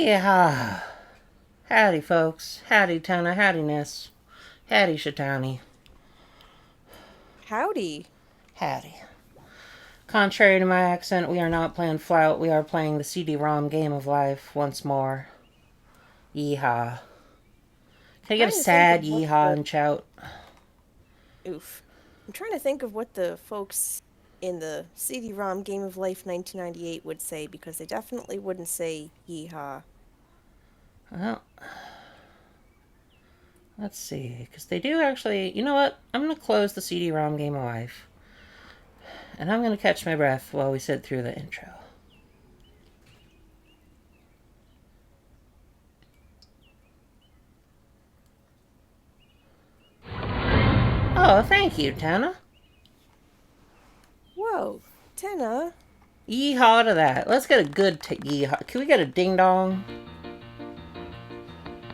Yeah. Howdy, folks. Howdy, Tana. Howdy, Ness. Howdy, Shatani. Howdy. Howdy. Contrary to my accent, we are not playing Flout. We are playing the CD-ROM game of life once more. Yeehaw. Can I get a Trying to think sad of what yeehaw the and shout? oof. I'm trying to think of what the folks in the CD-ROM Game of Life 1998 would say because they definitely wouldn't say yeehaw. Well, let's see. Because they do actually... You know what? I'm going to close the CD-ROM game of life. And I'm going to catch my breath while we sit through the intro. Oh, thank you, Tana. Whoa, Tenna. Yeehaw to that. Let's get a good yeehaw. Can we get a ding dong?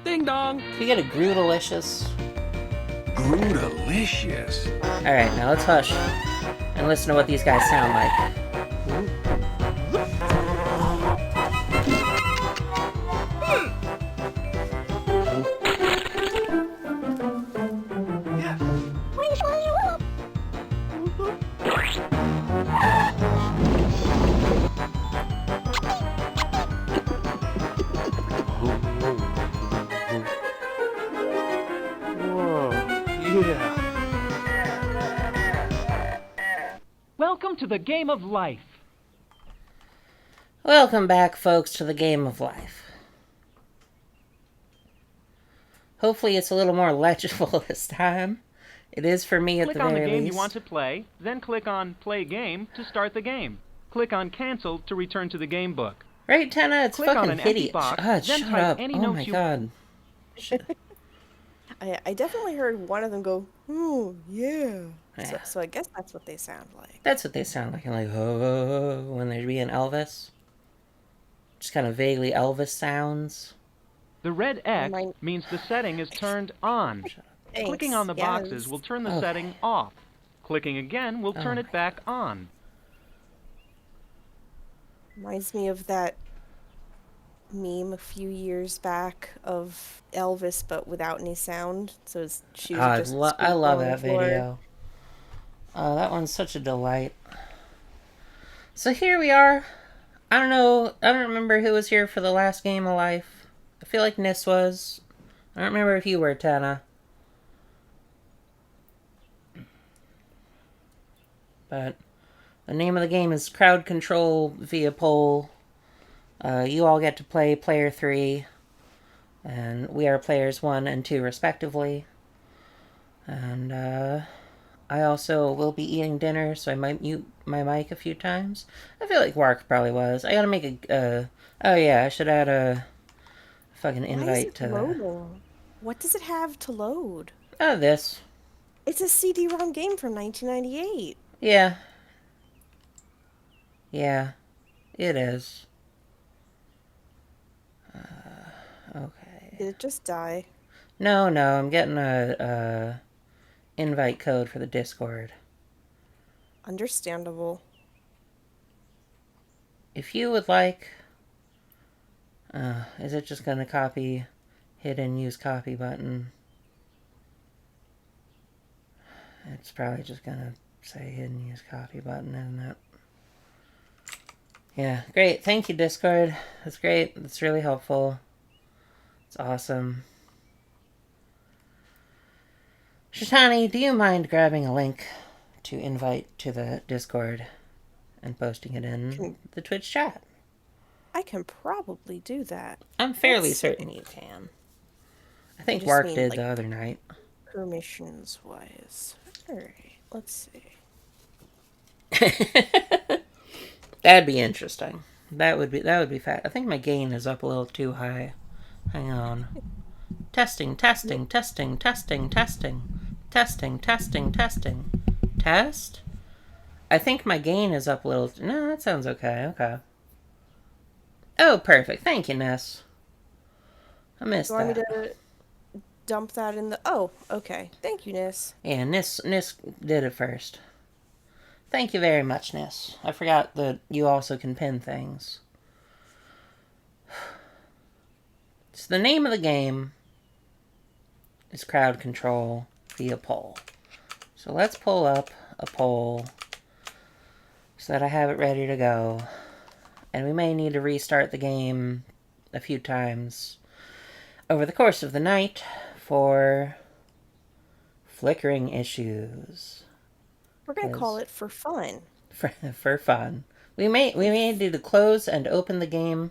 Ding dong! Can we get a Grootalicious? Grootalicious. Alright, now let's hush and listen to what these guys sound like. Welcome to the Game of Life. Welcome back, folks, to the Game of Life. Hopefully it's a little more legible this time. It is for me at the Click on the very game least. you want to play, then click on Play Game to start the game. Click on Cancel to return to the game book. Right, Tana? It's Click on fucking an empty hideous. box, Ah, then shut type up. any Oh notes my you- god. I definitely heard one of them go, "Oh, yeah." Yeah. So I guess that's what they sound like. That's what they sound like, oh, when they're being Elvis. Just kind of vaguely Elvis sounds. The red X Mine- means the setting is turned on. Thanks. Clicking on the boxes Yes. will turn the Okay. setting off. Clicking again will turn Oh it back on. Reminds me of that meme a few years back of Elvis but without any sound. So his shoes Oh, are just I love on the that floor. video. Oh, that one's such a delight. So here we are. I don't know. I don't remember who was here for the last Game of Life. I feel like Nis was. I don't remember if you were, Tana. But the name of the game is Crowd Control via poll. You all get to play player 3. And we are players 1 and 2 respectively. And I also will be eating dinner, so I might mute my mic a few times. I feel like Wark probably was. I gotta make a... oh yeah, I should add a fucking Why is invite it to the... loading? What does it have to load? oh, this. It's a CD-ROM game from 1998. Yeah. Yeah. It is. Okay. Did it just die? No, I'm getting a invite code for the Discord. Understandable. If you would like... is it just gonna copy... hit and use copy button? It's probably just gonna say hit and use copy button, isn't it? Yeah, great. Thank you, Discord. That's great. That's really helpful. It's awesome. Shatani, do you mind grabbing a link to invite to the Discord and posting it in the Twitch chat? I can probably do that. I'm fairly Let's see. certain you can. I think just Wark mean, did like, the other night. Permissions wise. Alright, let's see. That'd be interesting. That would be fat. I think my gain is up a little too high. Hang on. Testing. Test? I think my gain is up a little. No, that sounds okay. Okay. Oh, perfect. Thank you, Ness. I missed You want me that. to dump that in the... Oh, okay. Thank you, Nis. Yeah, Nis did it first. Thank you very much, Nis. I forgot that you also can pin things. So the name of the game is crowd control via poll. So let's pull up a poll so that I have it ready to go. And we may need to restart the game a few times over the course of the night for flickering issues. We're going to call it for fun. For fun. We may need to close and open the game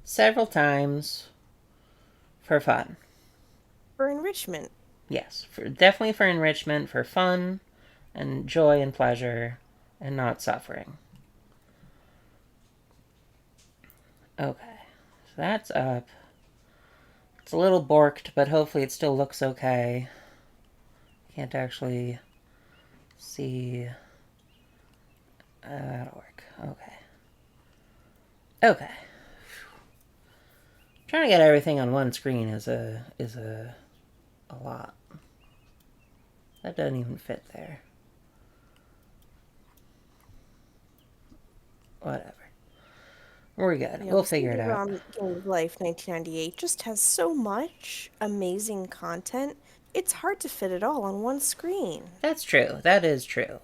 several times for fun. For enrichment. Yes, definitely for enrichment, for fun and joy and pleasure and not suffering. Okay, so that's up. It's a little borked, but hopefully it still looks okay. Can't actually see. That'll work. Okay. Okay. Trying to get everything on one screen is a lot. That doesn't even fit there. Whatever. We're good. We'll figure it out. CD-ROM Game of Life 1998 just has so much amazing content. It's hard to fit it all on one screen. That's true. That is true.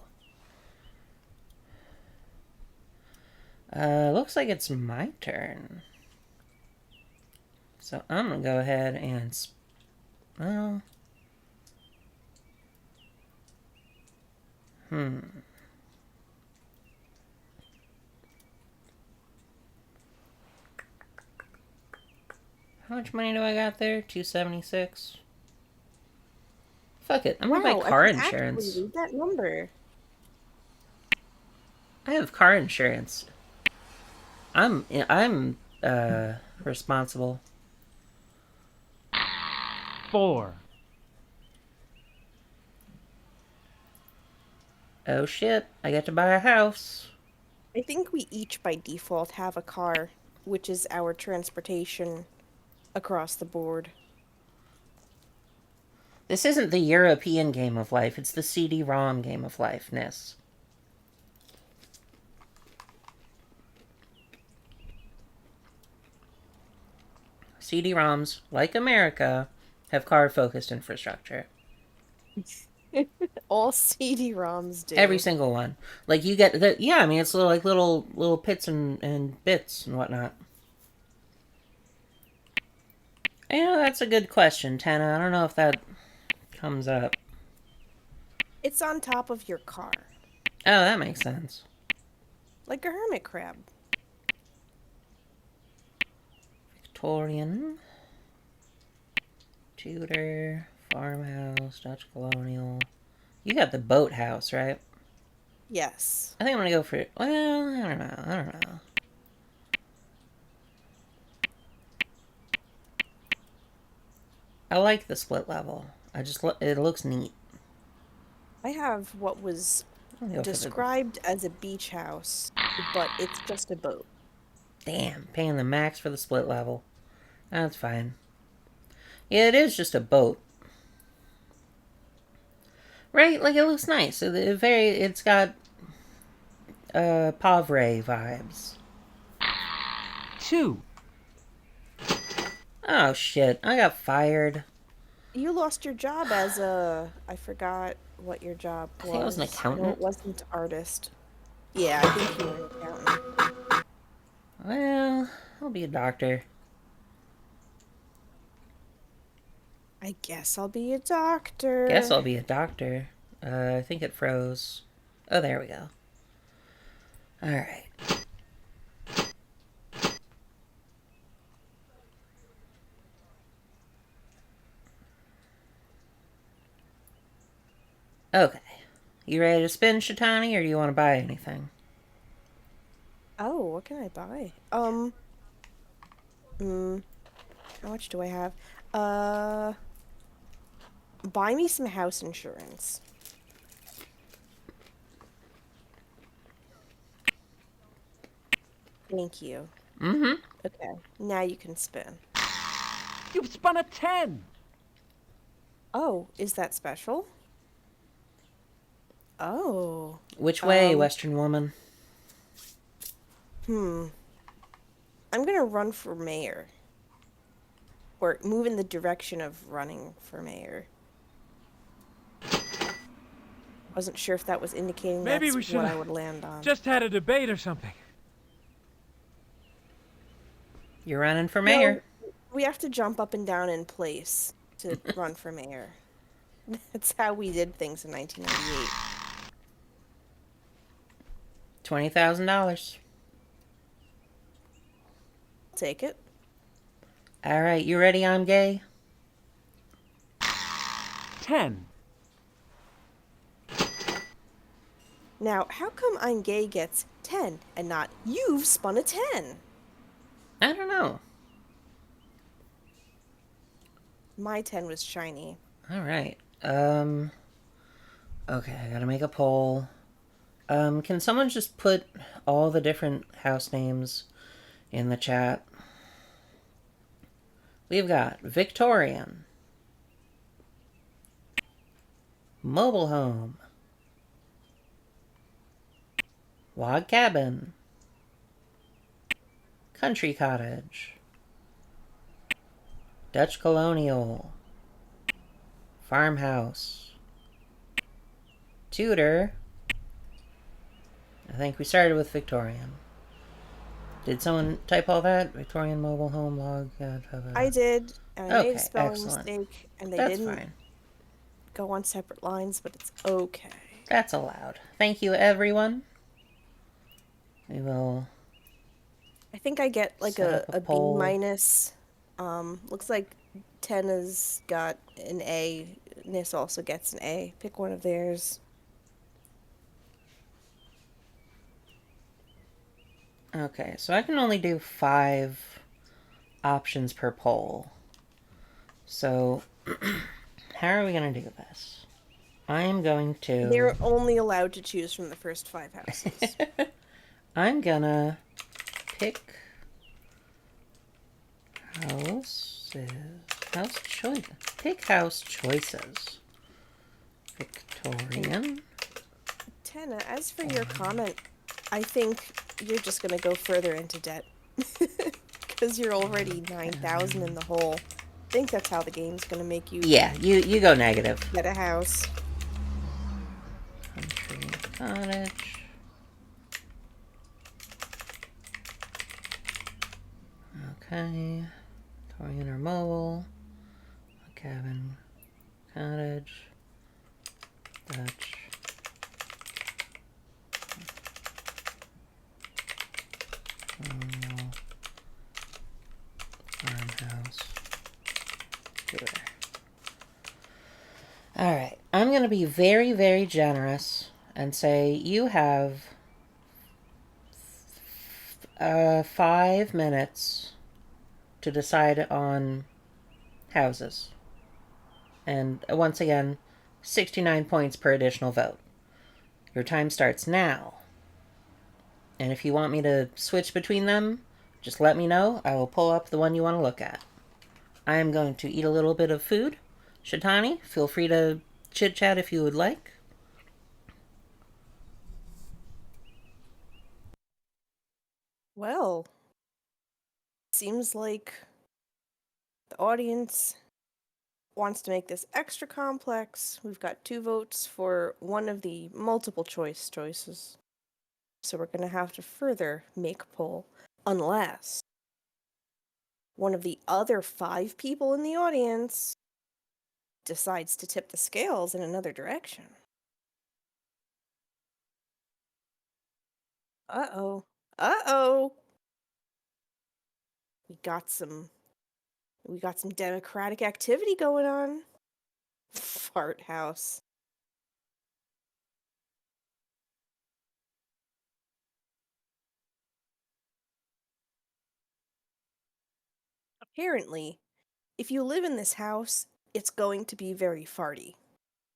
Looks like it's my turn. So I'm gonna go ahead and... Well... How much money do I got there? $276. Fuck it. I'm gonna buy car insurance. Actually read that number. I have car insurance. I'm responsible. 4. Oh shit, I get to buy a house. I think we each by default have a car, which is our transportation across the board. This isn't the European Game of Life, it's the CD-ROM Game of Life-ness. CD-ROMs, like America, have car-focused infrastructure. All CD-ROMs do. Every single one. Like, you get... yeah, I mean, it's little pits and bits and whatnot. You know, that's a good question, Tana. I don't know if that comes up. It's on top of your car. Oh, that makes sense. Like a hermit crab. Victorian, Tudor, farmhouse, Dutch colonial. You got the boathouse, right? Yes. I think I'm gonna go for it. Well, I don't know. I like the split level. It looks neat. I have what was described as a beach house, but it's just a boat. Damn, paying the max for the split level. That's fine. Yeah, it is just a boat. Right? Like, it looks nice. It's got Pavre vibes. 2. Oh shit, I got fired. You lost your job as a... I forgot what your job was. I think I was an accountant. No, it wasn't artist. Yeah, I think you were an accountant. Well, I'll be a doctor. I guess I'll be a doctor. Guess I'll be a doctor. I think it froze. Oh, there we go. Alright. Okay. You ready to spin, Shatani, or do you want to buy anything? Oh, what can I buy? How much do I have? Buy me some house insurance. Thank you. Mm-hmm. Okay, now you can spin. You've spun a 10. Oh, is that special? Oh. Which way, Western woman? I'm gonna run for mayor. Or move in the direction of running for mayor. Wasn't sure if that was indicating Maybe that's we should what I have would land on. just had a debate or something. You're running for No, mayor. we have to jump up and down in place to run for mayor. That's how we did things in 1998. $20,000. Take it. All right, you ready? I'm gay. 10. Now, how come I'm gay gets 10 and not you've spun a 10? I don't know. My 10 was shiny. All right. Okay, I gotta make a poll. Can someone just put all the different house names in the chat? We've got Victorian, Mobile Home, Log Cabin, Country Cottage, Dutch Colonial, Farmhouse, Tudor. I think we started with Victorian. Did someone type all that? Victorian mobile home log. I did, and I made Okay, a spelling excellent. mistake, and they That's didn't fine. go on separate lines, but it's okay. That's allowed. Thank you, everyone. We will. I think I get like Set up a a B poll. minus. Looks like Tenna's got an A. Nis also gets an A. Pick one of theirs. Okay, so I can only do 5 options per poll. So, how are we going to do this? I am going to. They're only allowed to choose from the first 5 houses. I'm gonna pick house choice. Pick house choices. Victorian. Tenna, as for your comment, I think you're just gonna go further into debt. Because you're already 9,000 in the hole. I think that's how the game's gonna make you Yeah, you go negative. get a house. Country cottage. Okay. Victorian or mobile. Cabin. Cottage. Dutch. Colonial. Farmhouse. Tudor. Alright, I'm going to be very, very generous and say you have 5 minutes to decide on houses. And once again, 69 points per additional vote. Your time starts now. And if you want me to switch between them, just let me know. I will pull up the one you want to look at. I am going to eat a little bit of food. Shatani, feel free to chit-chat if you would like. Well, seems like the audience wants to make this extra complex. We've got 2 votes for one of the multiple choices. So we're gonna have to further make a poll, unless one of the other 5 people in the audience decides to tip the scales in another direction. Uh-oh. Uh-oh. We got some democratic activity going on. Fart house. Apparently, if you live in this house, it's going to be very farty.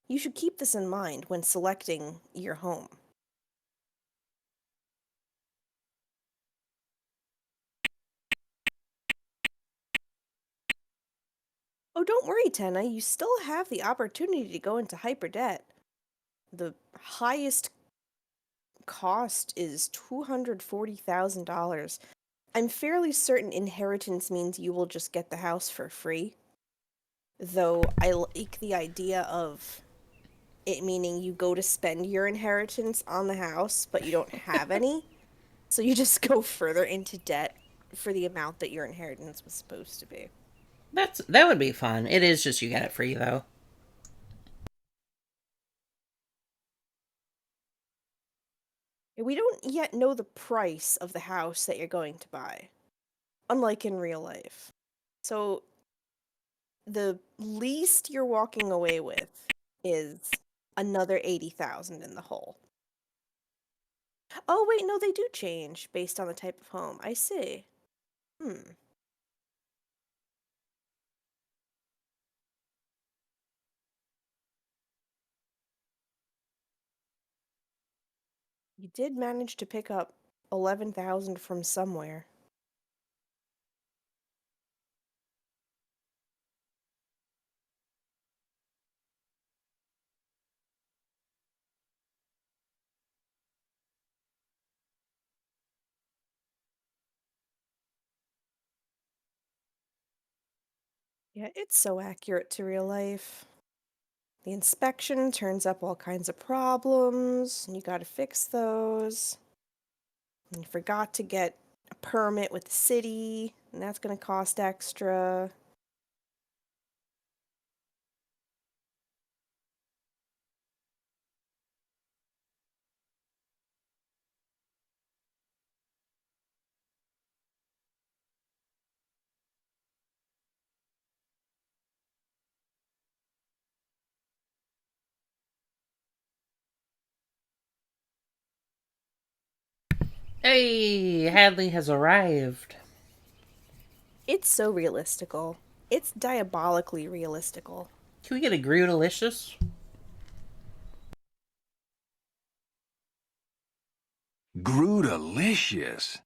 You should keep this in mind when selecting your home. Oh, don't worry, Tenna. You still have the opportunity to go into hyper debt. The highest cost is $240,000. I'm fairly certain inheritance means you will just get the house for free. Though I like the idea of it meaning you go to spend your inheritance on the house, but you don't have any. So you just go further into debt for the amount that your inheritance was supposed to be. That would be fun. It is just you get it free though. We don't yet know the price of the house that you're going to buy, unlike in real life. So the least you're walking away with is another 80,000 in the hole. Oh wait, no, they do change based on the type of home. I see. Hmm. You did manage to pick up 11,000 from somewhere. Yeah, it's so accurate to real life. The inspection turns up all kinds of problems, and you gotta fix those. And you forgot to get a permit with the city, and that's gonna cost extra. Hey, Hadley has arrived. It's so realistical. It's diabolically realistical. Can we get a Grewdelicious? Grewdelicious.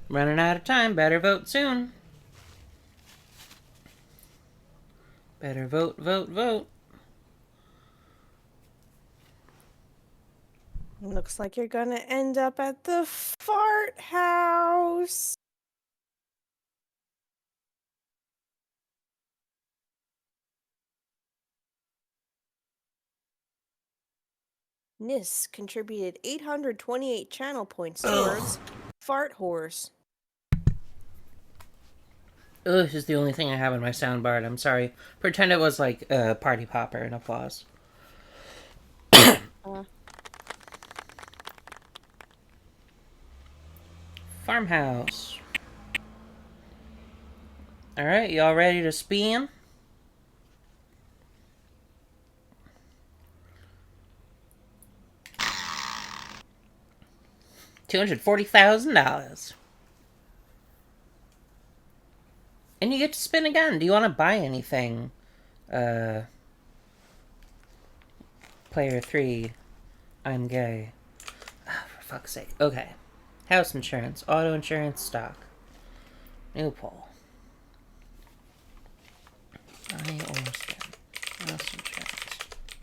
Running out of time. Better vote soon. Better vote, vote, vote. Looks like you're gonna end up at the fart house. Nis contributed 828 channel points towards Fart Horse. Ugh, this is the only thing I have in my soundboard. I'm sorry. Pretend it was like a party popper and applause. Uh, Farmhouse. Alright, y'all ready to spin? $240,000. And you get to spin again. Do you want to buy anything? Player 3. I'm gay. Ah, for fuck's sake. Okay. House insurance. Auto insurance. Stock. New poll. Buy or spin. House insurance.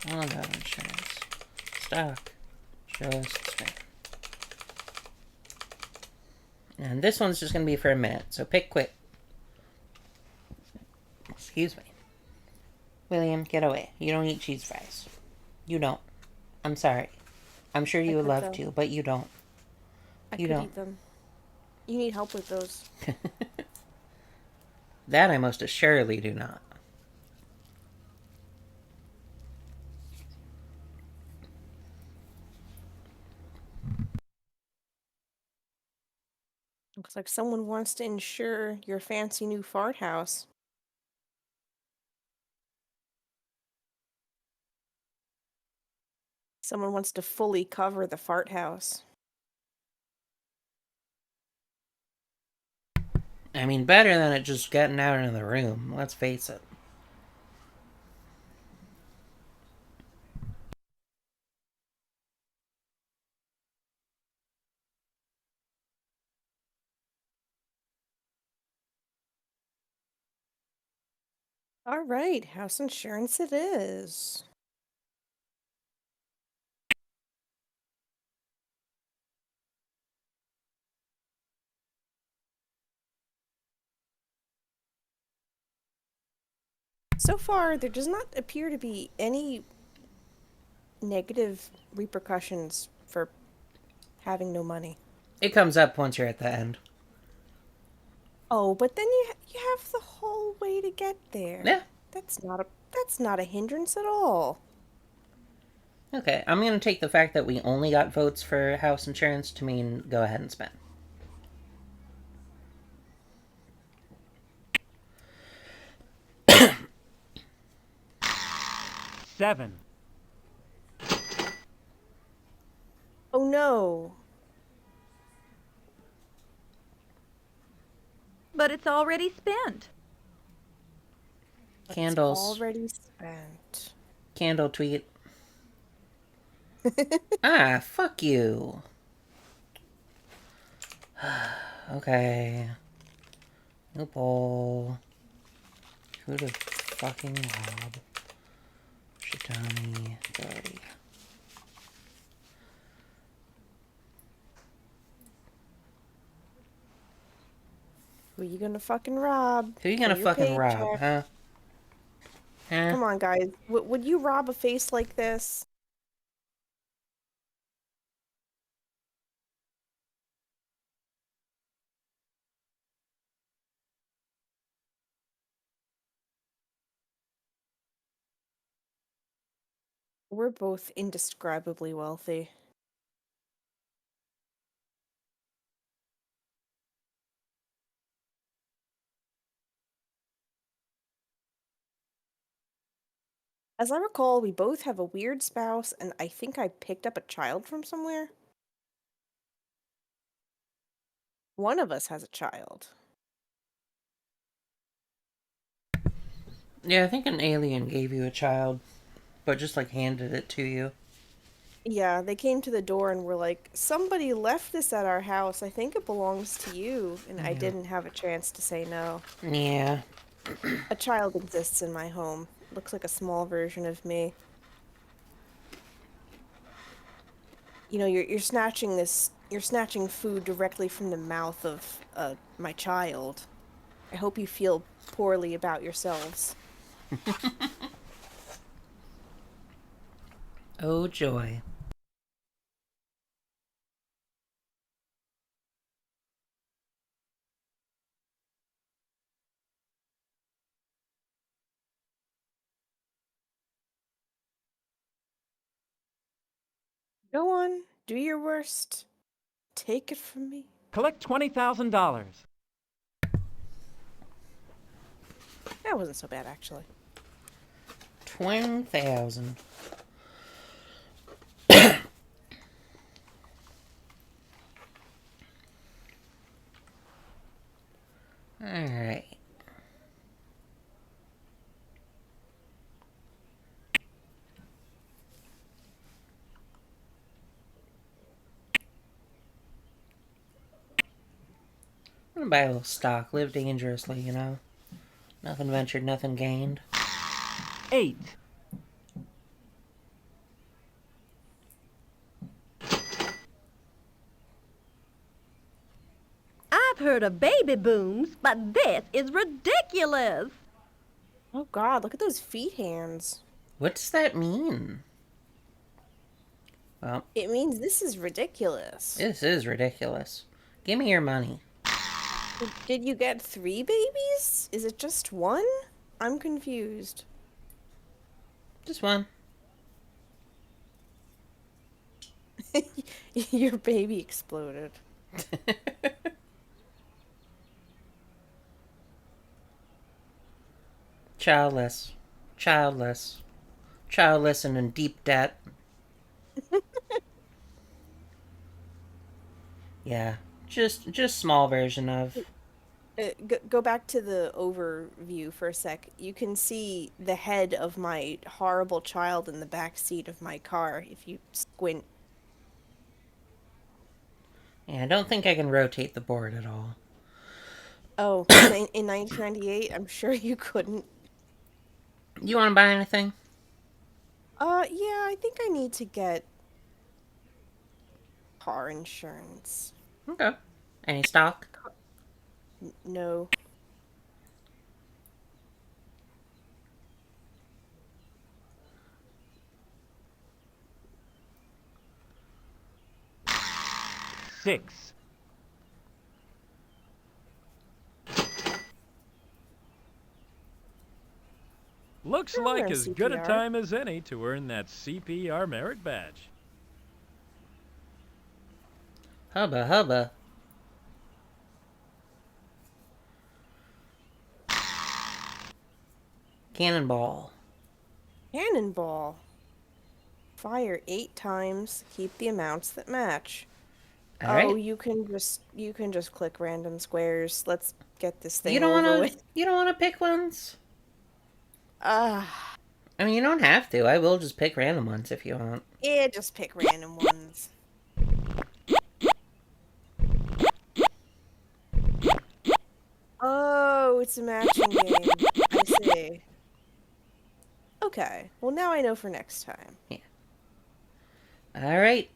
Auto insurance. Stock. Just spin. And this one's just going to be for a minute, so pick quick. Excuse me. William, get away. You don't eat cheese fries. You don't. I'm sorry. I'm sure you would could, love though. to, but you don't. I You could don't. eat them. You need help with those. That I most assuredly do not. Looks like someone wants to insure your fancy new fart house. Someone wants to fully cover the fart house. I mean, better than it just getting out in the room, let's face it. All right, house insurance it is. So far, there does not appear to be any negative repercussions for having no money. It comes up once you're at the end. Oh, but then you have the whole way to get there. Yeah. That's not a hindrance at all. Okay, I'm gonna take the fact that we only got votes for house insurance to mean go ahead and spend. Seven. Oh no. But it's already spent. Candles. Already spent. Candle tweet. Ah, fuck you. Okay. New poll. Who to fucking rob? Shitani Dory. Who you gonna fucking rob? Who you gonna For your fucking rob, paycheck? huh? Huh? Come on, guys. Would you rob a face like this? We're both indescribably wealthy. As I recall, we both have a weird spouse, and I think I picked up a child from somewhere. One of us has a child. Yeah, I think an alien gave you a child, but just like handed it to you. Yeah, they came to the door and were like, somebody left this at our house. I think it belongs to you. And I didn't have a chance to say no. Yeah. A child exists in my home. Looks like a small version of me. You know, you're snatching you're snatching food directly from the mouth of my child. I hope you feel poorly about yourselves. Oh, joy. Go on, do your worst. Take it from me. Collect $20,000. That wasn't so bad, actually. 20,000. Alright. I'm gonna buy a little stock. Live dangerously, you know? Nothing ventured, nothing gained. 8. I've heard of baby booms, but this is ridiculous. Oh god, look at those feet hands. What does that mean? Well, It means this is ridiculous. this is ridiculous. Give me your money. Did you get 3 babies? Is it just one? I'm confused. Just one. Your baby exploded. childless. Childless. Childless and in deep debt. Yeah. Just small version of... Go back to the overview for a sec. You can see the head of my horrible child in the back seat of my car if you squint. Yeah, I don't think I can rotate the board at all. Oh, in 1998, I'm sure you couldn't. You want to buy anything? Yeah, I think I need to get car insurance. Okay. Any stock? No. Six. Looks I'll like learn as good a CPR. time as any to earn that CPR merit badge. Hubba hubba. Cannonball. Cannonball. Fire 8 times, keep the amounts that match. Alright. Oh, you can just click random squares. Let's get this thing You don't over wanna with. you don't wanna pick ones? Ah, I mean, you don't have to. I will just pick random ones if you want. yeah, just pick random ones. Oh, it's a matching game. I see. Okay, well now I know for next time. Alright.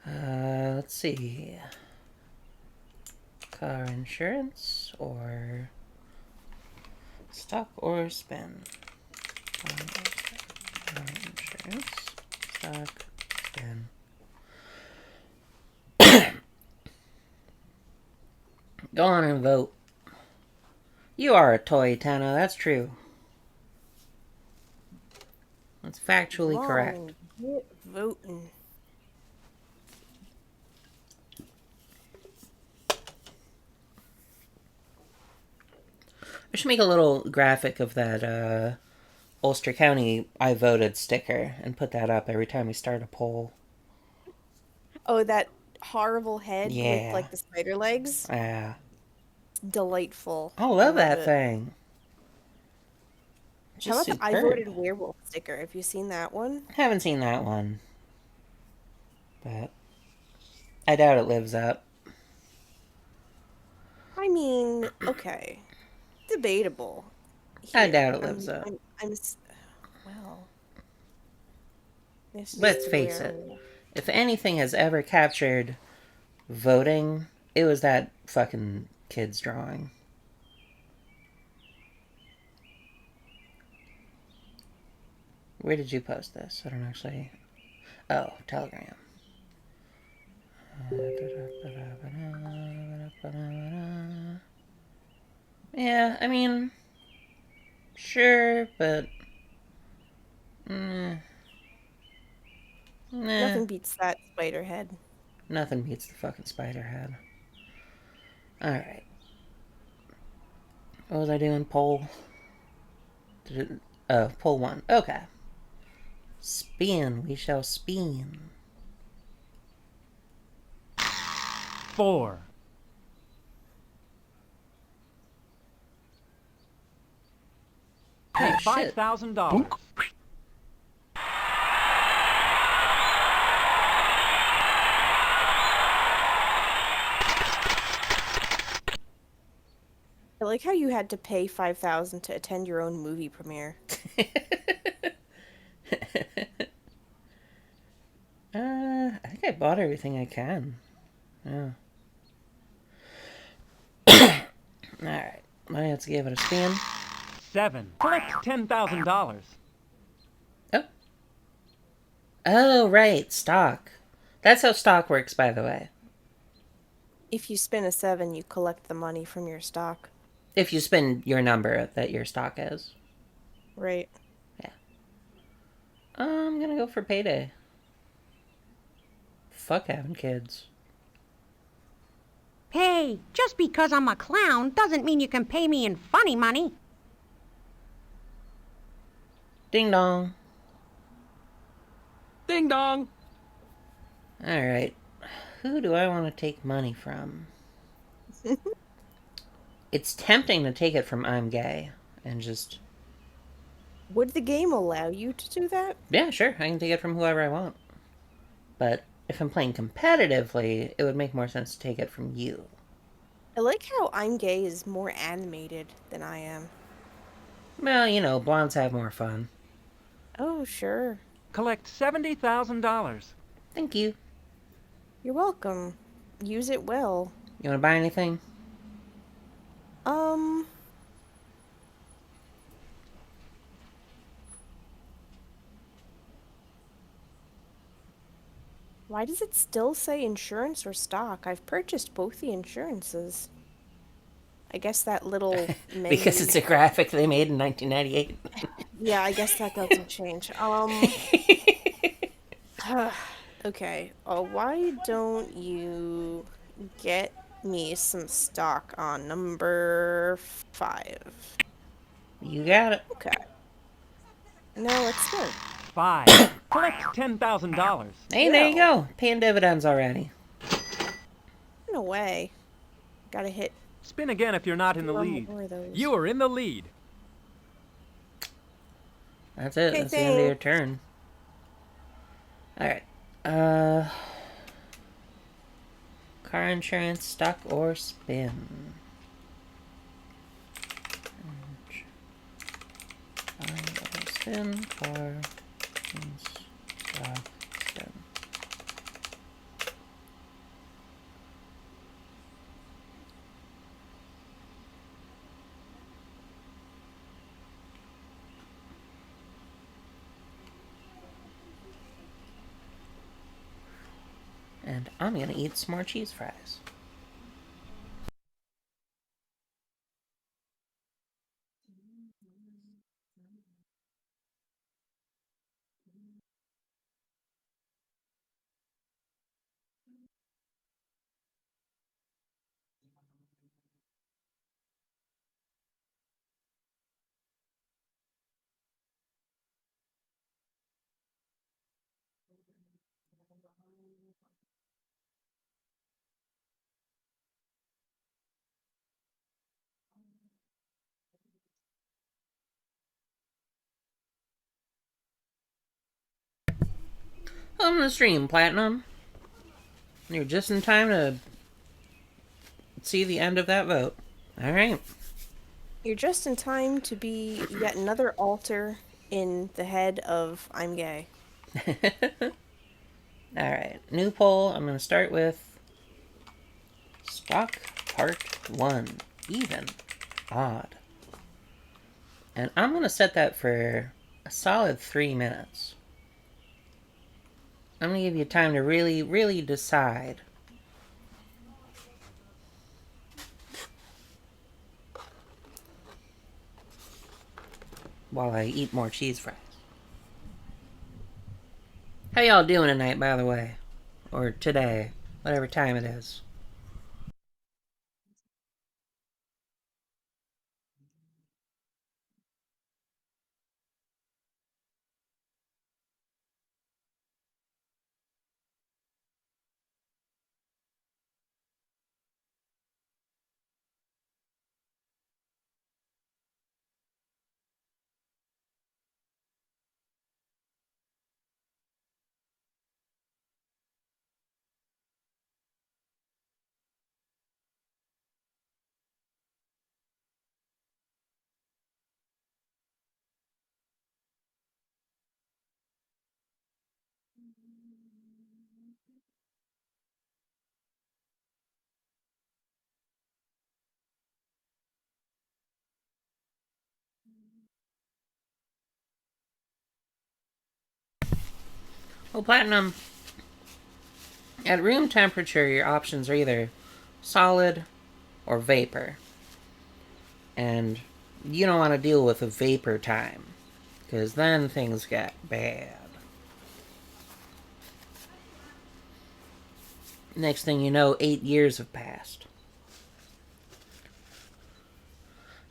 Let's see. Car insurance or stock or spin. Car insurance, stock, spin. Go on and vote. You are a toy, Tana. That's true. That's factually correct. Wrong. Quit voting. I should make a little graphic of that Ulster County I voted sticker and put that up every time we start a poll. Oh, that horrible head Yeah. with like the spider legs. Yeah. Delightful. I love that it. thing. How Just about the I superb. voted werewolf sticker? Have you seen that one? Haven't seen that one. But I doubt it lives up. I mean, okay, debatable. I Here, doubt it lives up. Well, this is Let's the face it. werewolf. If anything has ever captured voting, it was that fucking kid's drawing. Where did you post this? I don't actually... Oh, Telegram. Yeah, I mean... Sure, but... Nah. Nothing beats that spider head. Nothing beats the fucking spider head. Alright. What was I doing? Poll? Poll 1. Okay. Spin. We shall spin. 4. Pay Oh, shit. $5,000. I like how you had to pay 5,000 to attend your own movie premiere. I think I bought everything I can. Yeah. Alright. Let's give it a spin. 7. Collect $10,000. Oh. Oh, right. Stock. That's how stock works, by the way. If you spin a 7, you collect the money from your stock. If you spend your number that your stock is. Right. I'm gonna go for payday. Fuck having kids. Hey, just because I'm a clown doesn't mean you can pay me in funny money. Ding dong. Ding dong. Alright. Who do I want to take money from? It's tempting to take it from I'm Gay and just... Would the game allow you to do that? Yeah, sure, I can take it from whoever I want. But if I'm playing competitively, it would make more sense to take it from you. I like how I'm Gay is more animated than I am. Well, you know, blondes have more fun. Oh, sure. Collect $70,000. Thank you. You're welcome. Use it well. You want to buy anything? Why does it still say insurance or stock? I've purchased both the insurances. I guess that little menu... Because it's a graphic they made in 1998. Yeah, I guess that doesn't change. Okay. Why don't you get me some stock on number 5? You got it. Okay. Now let's spin. 5. Collect $10,000. Hey, there you go. Paying dividends already. No way. Gotta hit Spin again if you're not in the one lead. more of those. You are in the lead. That's it. Okay, That's the end of your thanks. turn. Alright. Car insurance, stock, or spin? Spin, car, stock, spin. And I'm gonna eat some more cheese fries. On the stream, Platinum. You're just in time to see the end of that vote. Alright. You're just in time to be yet another altar in the head of I'm Gay. Alright. New poll. I'm going to start with stock part 1. Even. Odd. And I'm going to set that for a solid 3 minutes. I'm going to give you time to really, really decide. While I eat more cheese fries. How y'all doing tonight, by the way? Or today. Whatever time it is. Well, Platinum, at room temperature, your options are either solid or vapor. And you don't want to deal with a vapor time, because then things get bad. Next thing you know, 8 years have passed.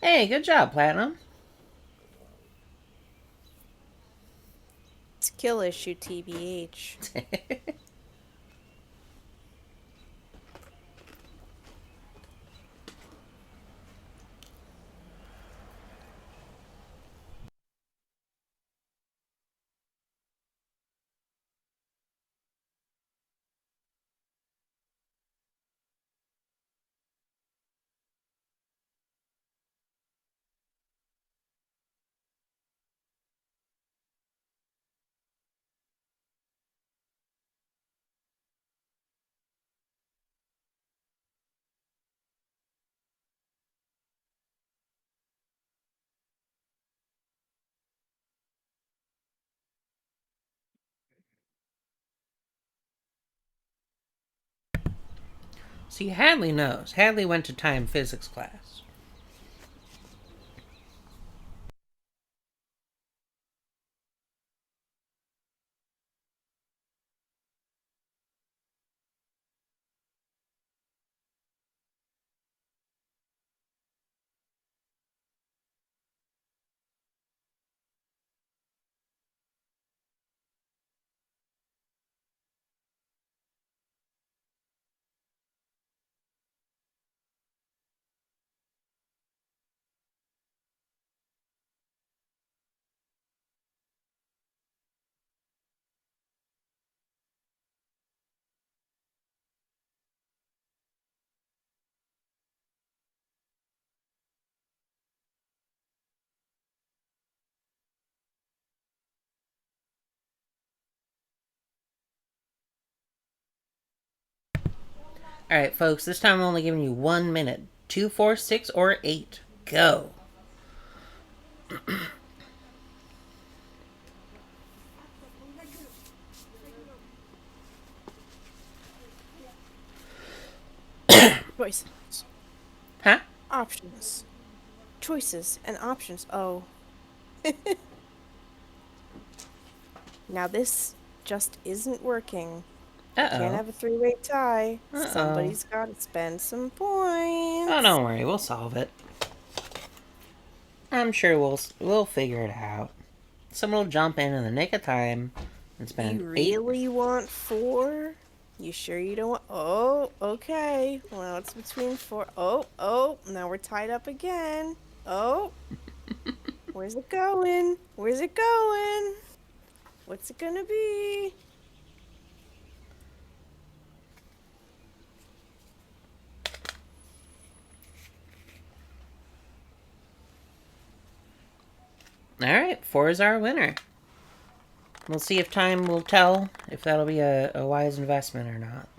Hey, good job, Platinum. Skill issue, TBH. See, Hadley knows. Hadley went to time physics class. Alright, folks, this time I'm only giving you 1 minute. 2, 4, 6, or 8. Go. Choices. Huh? Options. Choices and options. Oh. Now this just isn't working. Can't Uh-oh. have a three-way tie. Uh-oh. Somebody's got to spend some points. Oh, don't worry. We'll solve it. I'm sure we'll figure it out. Someone will jump in the nick of time and spend You really want 4? You sure you don't want... Oh, okay. Well, it's between 4. Oh, now we're tied up again. Oh. Where's it going? Where's it going? What's it gonna be? Alright, 4 is our winner. We'll see if time will tell if that'll be a wise investment or not.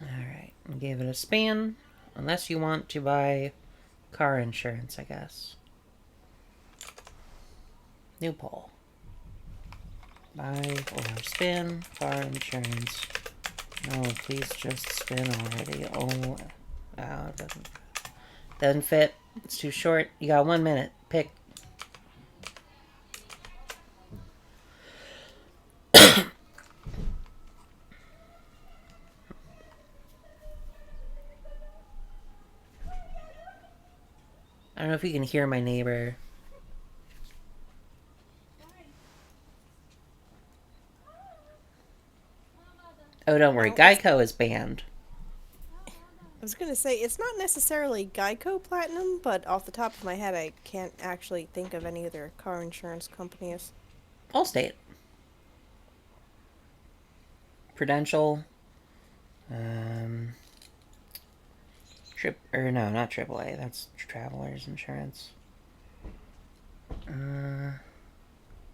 Alright, give it a spin. Unless you want to buy car insurance, I guess. New poll. Buy or spin car insurance. No, please just spin already. Oh, wow, it doesn't fit. It's too short. You got 1 minute. Pick. I don't know if you can hear my neighbor. Oh, don't worry. Geico is banned. I was gonna say, it's not necessarily Geico Platinum, but off the top of my head, I can't actually think of any other car insurance companies. Allstate. Prudential. No, not AAA. That's Travelers Insurance.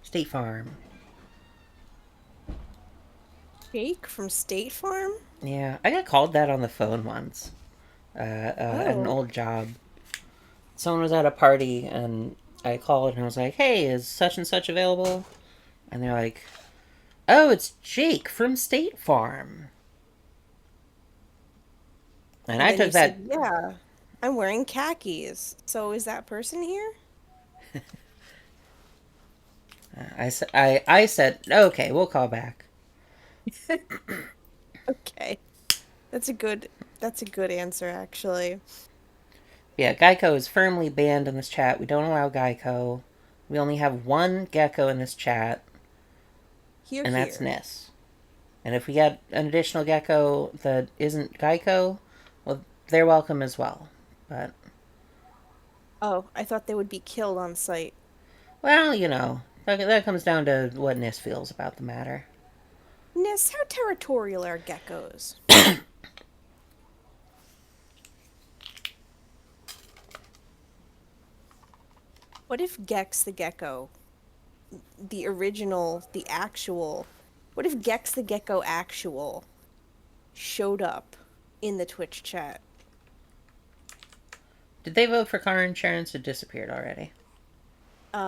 State Farm. Jake from State Farm? Yeah, I got called that on the phone once. At an old job. Someone was at a party and I called and I was like, hey, is such and such available? And they're like, oh, it's Jake from State Farm. And I then took you that. said, yeah, I'm wearing khakis. So is that person here? I said, okay, we'll call back. Okay. That's a good answer, actually. Yeah, Geico is firmly banned in this chat. We don't allow Geico. We only have one gecko in this chat, Here, and that's here. Nis. And if we get an additional gecko that isn't Geico, well, they're welcome as well. But, Oh, I thought they would be killed on sight. well, that comes down to what Nis feels about the matter. Nis, how territorial are geckos? What if Gex the gecko, the original, the actual, what if Gex the gecko actual showed up in the Twitch chat? Did they vote for car insurance? It disappeared already.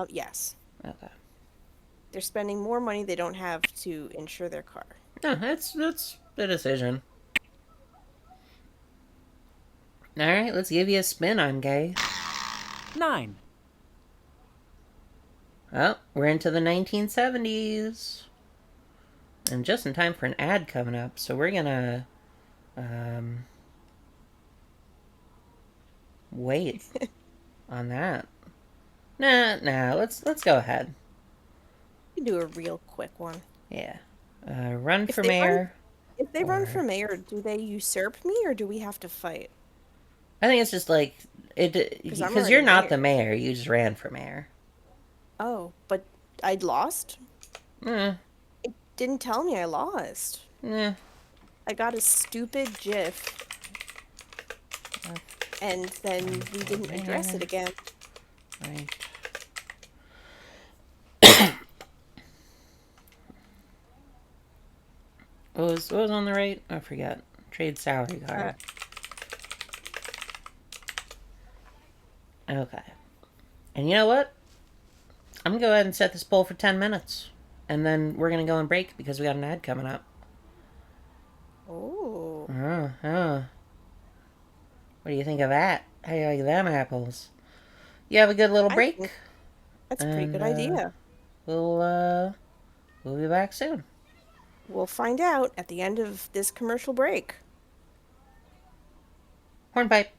Yes. Okay. They're spending more money they don't have to insure their car. No, that's the decision. Alright, let's give you a spin on gay. 9. Oh, we're into the 1970s. And just in time for an ad coming up, so we're gonna wait on that. Nah, let's go ahead. You can do a real quick one. Yeah. Run If for they run, mayor. if they run Or for mayor, do they usurp me or do we have to fight? I think it's just like it Because I'm because already you're not the mayor. mayor, you just ran for mayor. Oh, but I'd lost? Eh, It didn't tell me I lost. eh. I got a stupid GIF, and then we didn't address it again. Right. What was on the right? I forget. Trade salary card. Okay. And you know what? I'm gonna go ahead and set this poll for 10 minutes. And then we're gonna go on break because we got an ad coming up. Oh. Oh. What do you think of that? How do you like them apples? You have a good little I break. think that's a pretty And good idea. we'll be back soon. We'll find out at the end of this commercial break. Hornpipe.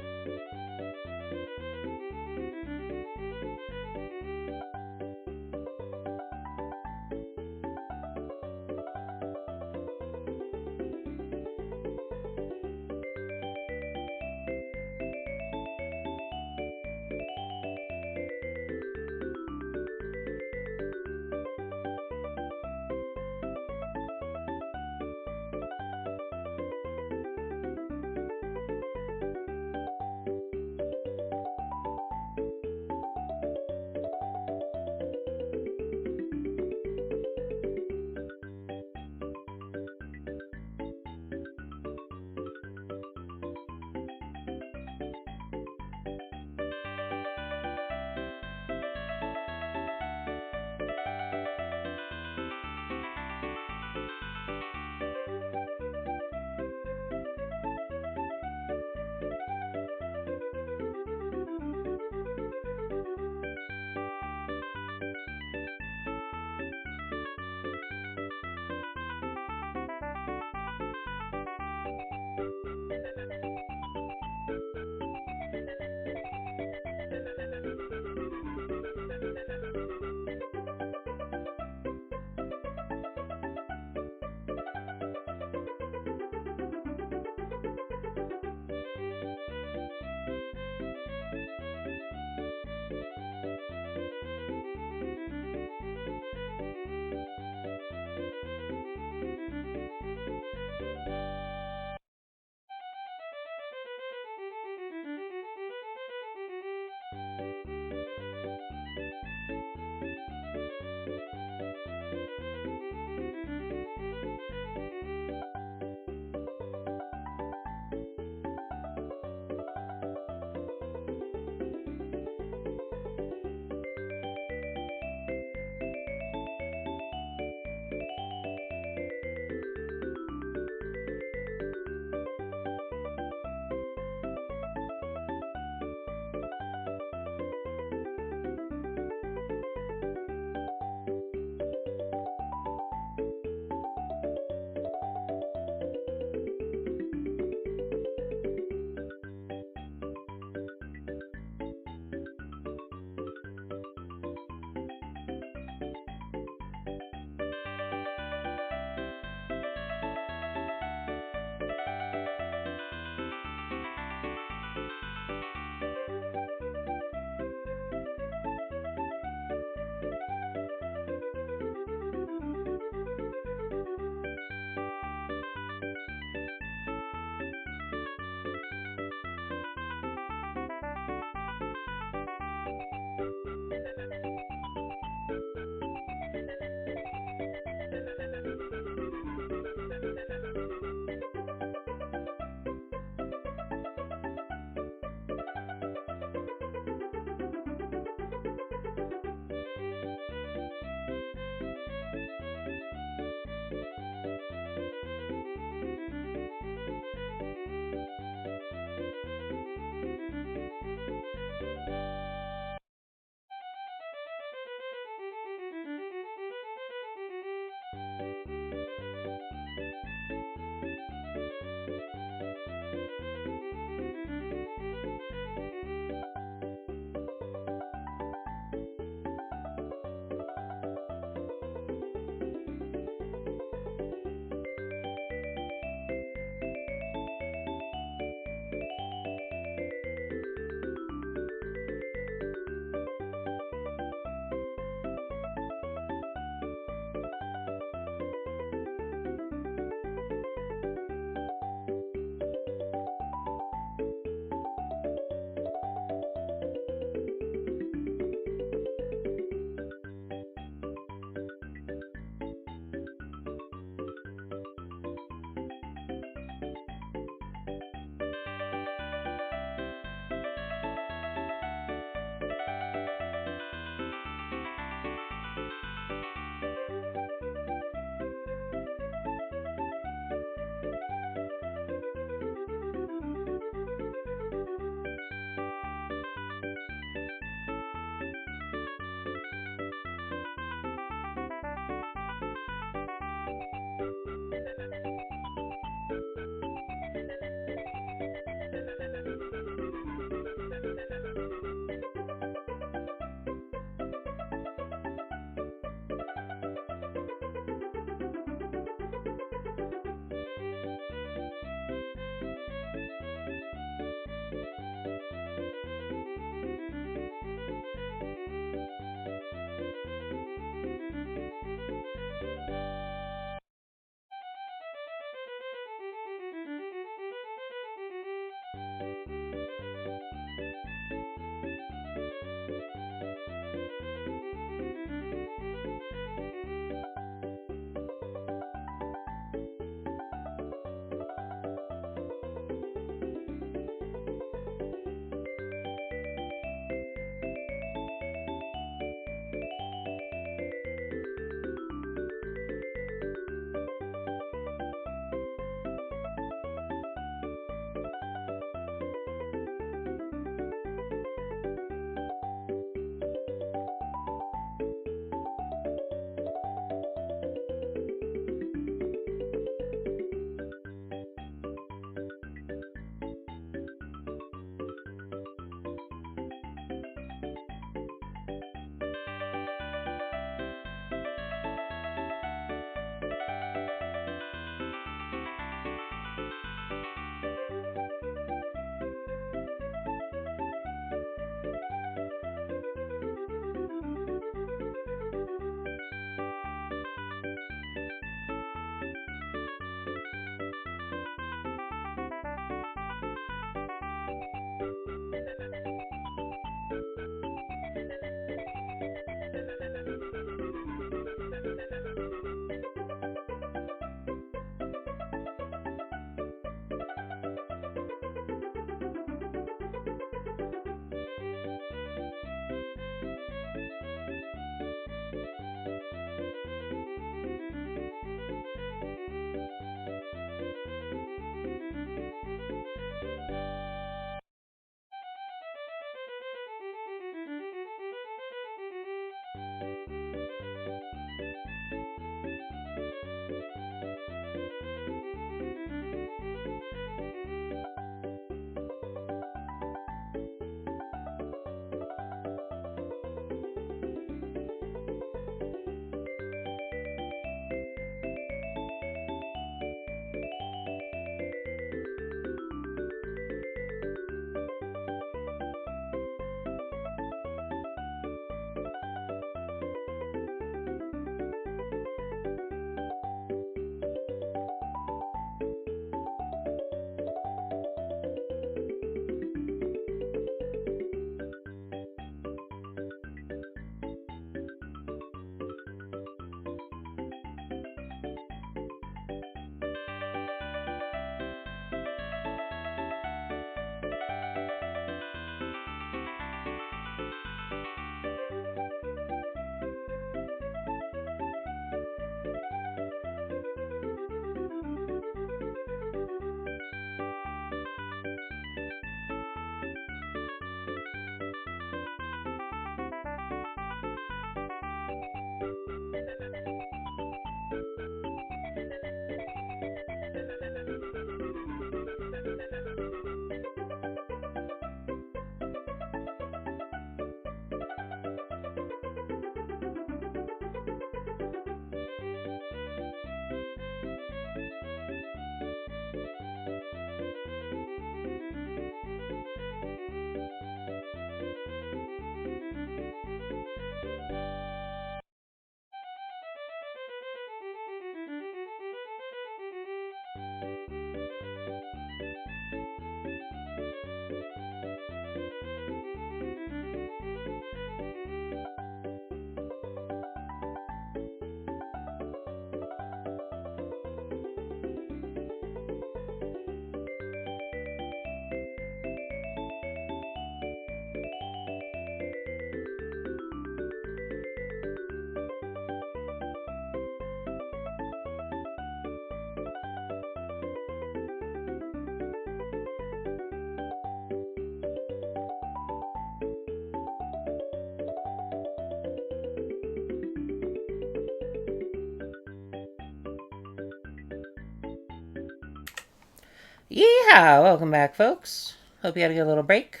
Yeah, welcome back, folks. Hope you had a good little break.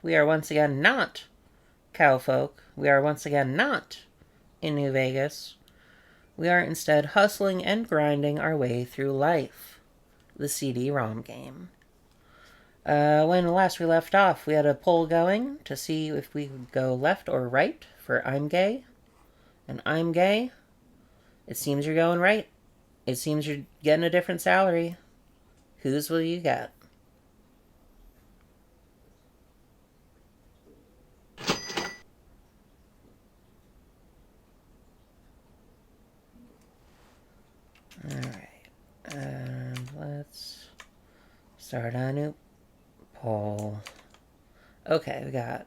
We are once again not cowfolk. We are once again not in New Vegas. We are instead hustling and grinding our way through life. The CD-ROM game. When last we left off, we had a poll going to see if we could go left or right for I'm gay. And I'm gay. It seems you're going right. It seems you're getting a different salary. Whose will you get? Alright. And let's start a new poll. Okay, we got...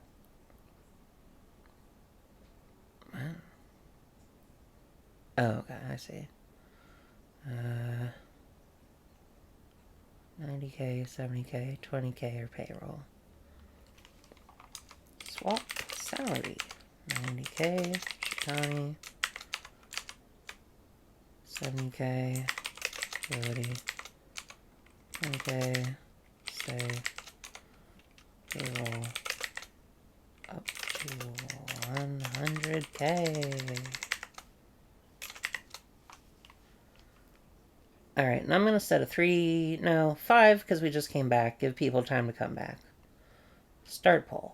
Oh, okay, I see. 90K, 70K, 20K, or payroll. Swap salary. 90K, Shitani. 70K, ability. 20K, stay. Payroll. Up to 100K. Alright, and I'm going to set a 5, because we just came back. Give people time to come back. Start poll.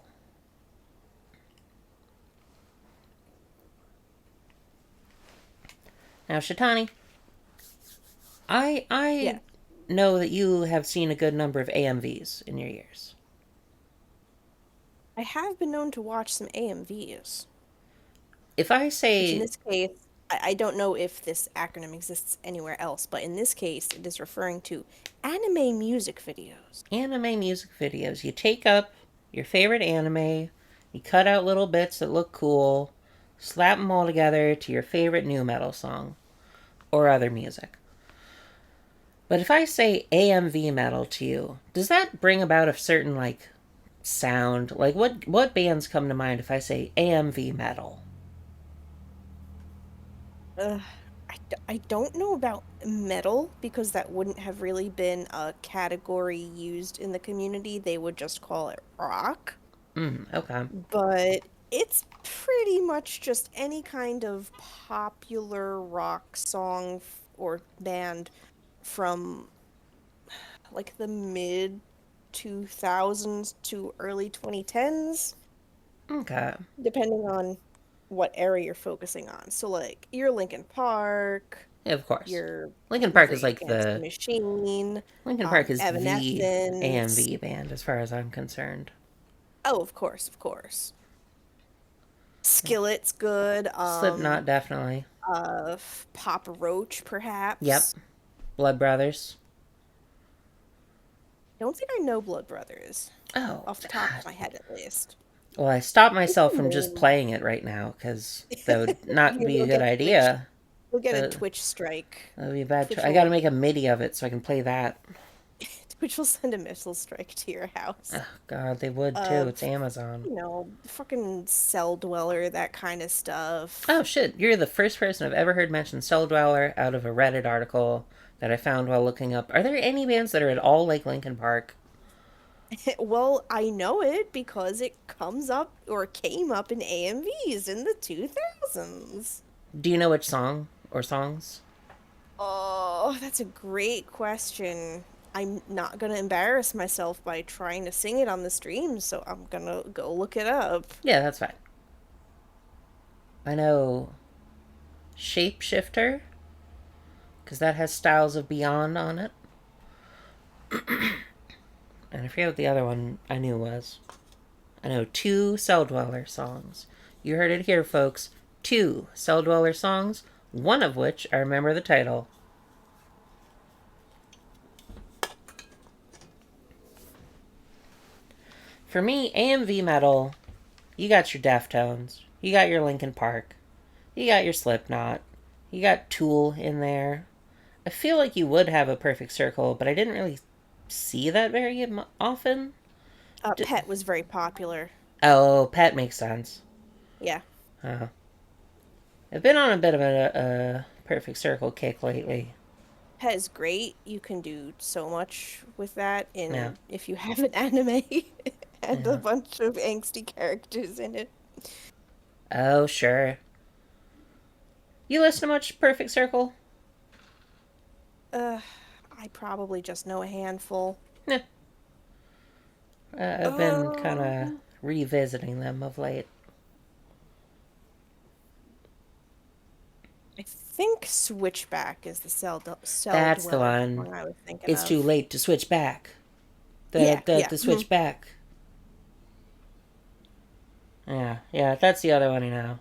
Now, Shitani, I Yeah. know that you have seen a good number of AMVs in your years. I have been known to watch some AMVs. If I Which say... in this case, I don't know if this acronym exists anywhere else, but in this case, it is referring to anime music videos. Anime music videos. You take up your favorite anime, you cut out little bits that look cool, slap them all together to your favorite nu metal song, or other music. But if I say AMV metal to you, does that bring about a certain, sound? Like, what bands come to mind if I say AMV metal? I don't know about metal because that wouldn't have really been a category used in the community. They would just call it rock. Okay. But it's pretty much just any kind of popular rock song or band from like the mid 2000s to early 2010s, Okay. depending on what area you're focusing on. So, like, your Linkin Park, Yeah, of course. your Linkin Park is Rage like Against the the Machine, Linkin Park is the Evanescence. AMV band as far as I'm concerned. Oh, of course, of course. Skillet's good. Slipknot, definitely. Papa Roach, Yep. perhaps. Blood Brothers. Don't think I know Blood Brothers, Oh, off the top of my head at least. well, I stopped You myself can from just name. playing it right now because that would not be a You'll good get Twitch. idea. You'll get a Uh, Twitch strike. that would be a bad. Twitch I gotta will make a MIDI of it so I can play that. Twitch will send a missile strike to your house. Oh, God, they would too. It's Amazon. Fucking Cell Dweller, that kind of stuff. Oh shit, you're the first person I've ever heard mention Cell Dweller out of a Reddit article that I found while looking up. Are there any bands that are at all like Linkin Park? Well, I know it because it comes up or came up in AMVs in the 2000s. Do you know which song or songs? Oh, that's a great question. I'm not gonna embarrass myself by trying to sing it on the stream, so I'm gonna go look it up. Yeah, that's fine. I know Shapeshifter, because that has Styles of Beyond on it. And I forget what the other one I knew was. I know 2 Cell Dweller songs. You heard it here, folks. 2 Cell Dweller songs, one of which I remember the title. For me, AMV metal, you got your Deftones, you got your Linkin Park, you got your Slipknot, you got Tool in there. I feel like you would have a Perfect Circle, but I didn't really see that very often. Pet was very popular. Oh, Pet makes sense. Yeah. I've been on a bit of a Perfect Circle kick lately. Pet is great. You can do so much with that Yeah. if you have an anime and Yeah. a bunch of angsty characters in it. Oh, sure. You listen to much Perfect Circle? I probably just know a handful. Yeah. I've been kind of Um, revisiting them of late. I think Switchback is the Cell That's the Dweller one. song I was thinking It's of. too late to switch back. Yeah, The yeah. switch back. Yeah, that's the other one I know.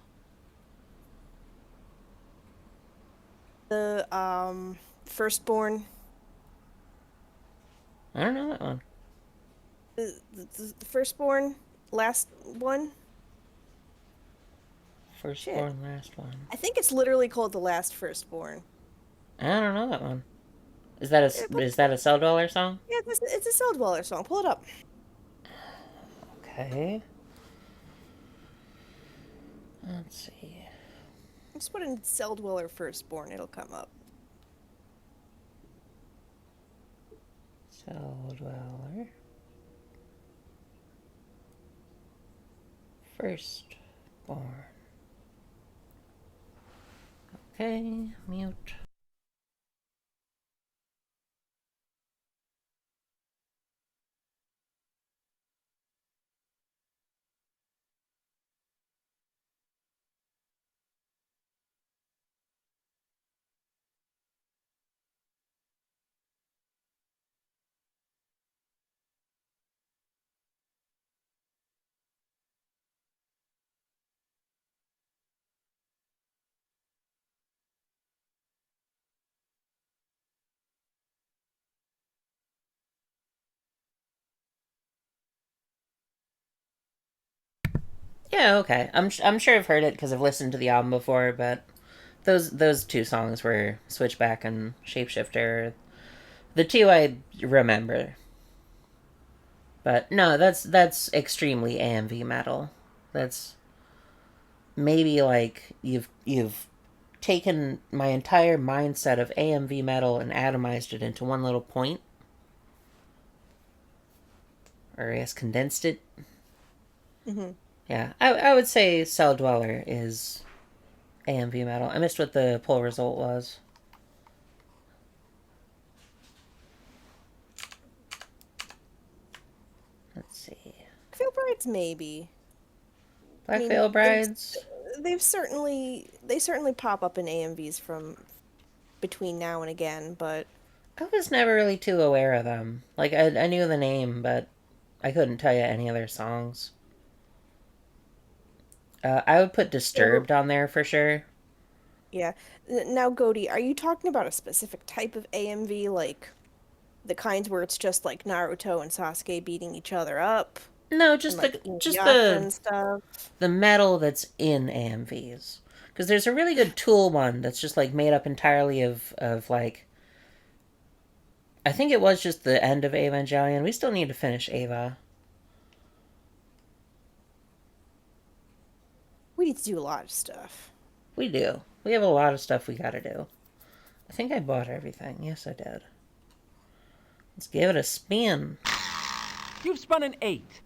The Firstborn. I don't know that one. The Firstborn, last one. Firstborn, last one. I think it's literally called The Last Firstborn. I don't know that one. Is but- that a Cell Dweller song? Yeah, it's a Cell Dweller song. Pull it up. Okay. Let's see. Just put in Cell Dweller Firstborn, it'll come up. Cell Dweller. Firstborn. Okay, mute. Yeah, okay. I'm sure I've heard it because I've listened to the album before, but those 2 songs were Switchback and Shapeshifter. The 2 I remember. But no, that's extremely AMV metal. That's maybe like you've taken my entire mindset of AMV metal and atomized it into one little point. Or I guess condensed it. Mm-hmm. Yeah, I would say Cell Dweller is AMV metal. I missed what the poll result was. Let's see. Veil Brides, maybe. Black mean, Veil Brides. They certainly pop up in AMVs from between now and again, but I was never really too aware of them. Like, I knew the name, but I couldn't tell you any of their songs. I would put Disturbed on there for sure. yeah. Now, Godi, are you talking about a specific type of AMV, like the kinds where it's just like Naruto and Sasuke beating each other up, No, and just like the Inuyasha and stuff? the metal that's in AMVs. Because there's a really good Tool one that's just like made up entirely of like, I think it was just the end of Evangelion. We still need to finish Eva. We need to do a lot of stuff. We do. We have a lot of stuff we gotta do. I think I bought everything. Yes, I did. Let's give it a spin. You've spun an 8.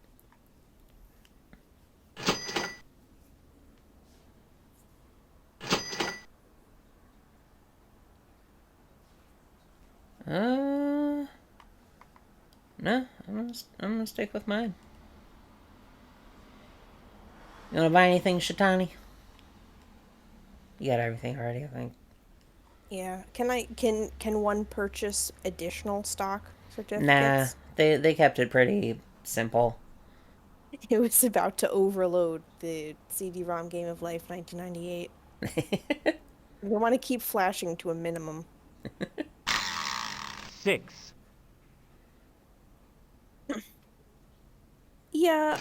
No, I'm gonna stick with mine. You wanna buy anything, Shitani? You got everything already, I think. Yeah. Can one purchase additional stock Nah, certificates? they kept it pretty simple. It was about to overload the CD-ROM Game of Life 1998. We want to keep flashing to a minimum. 6. Yeah,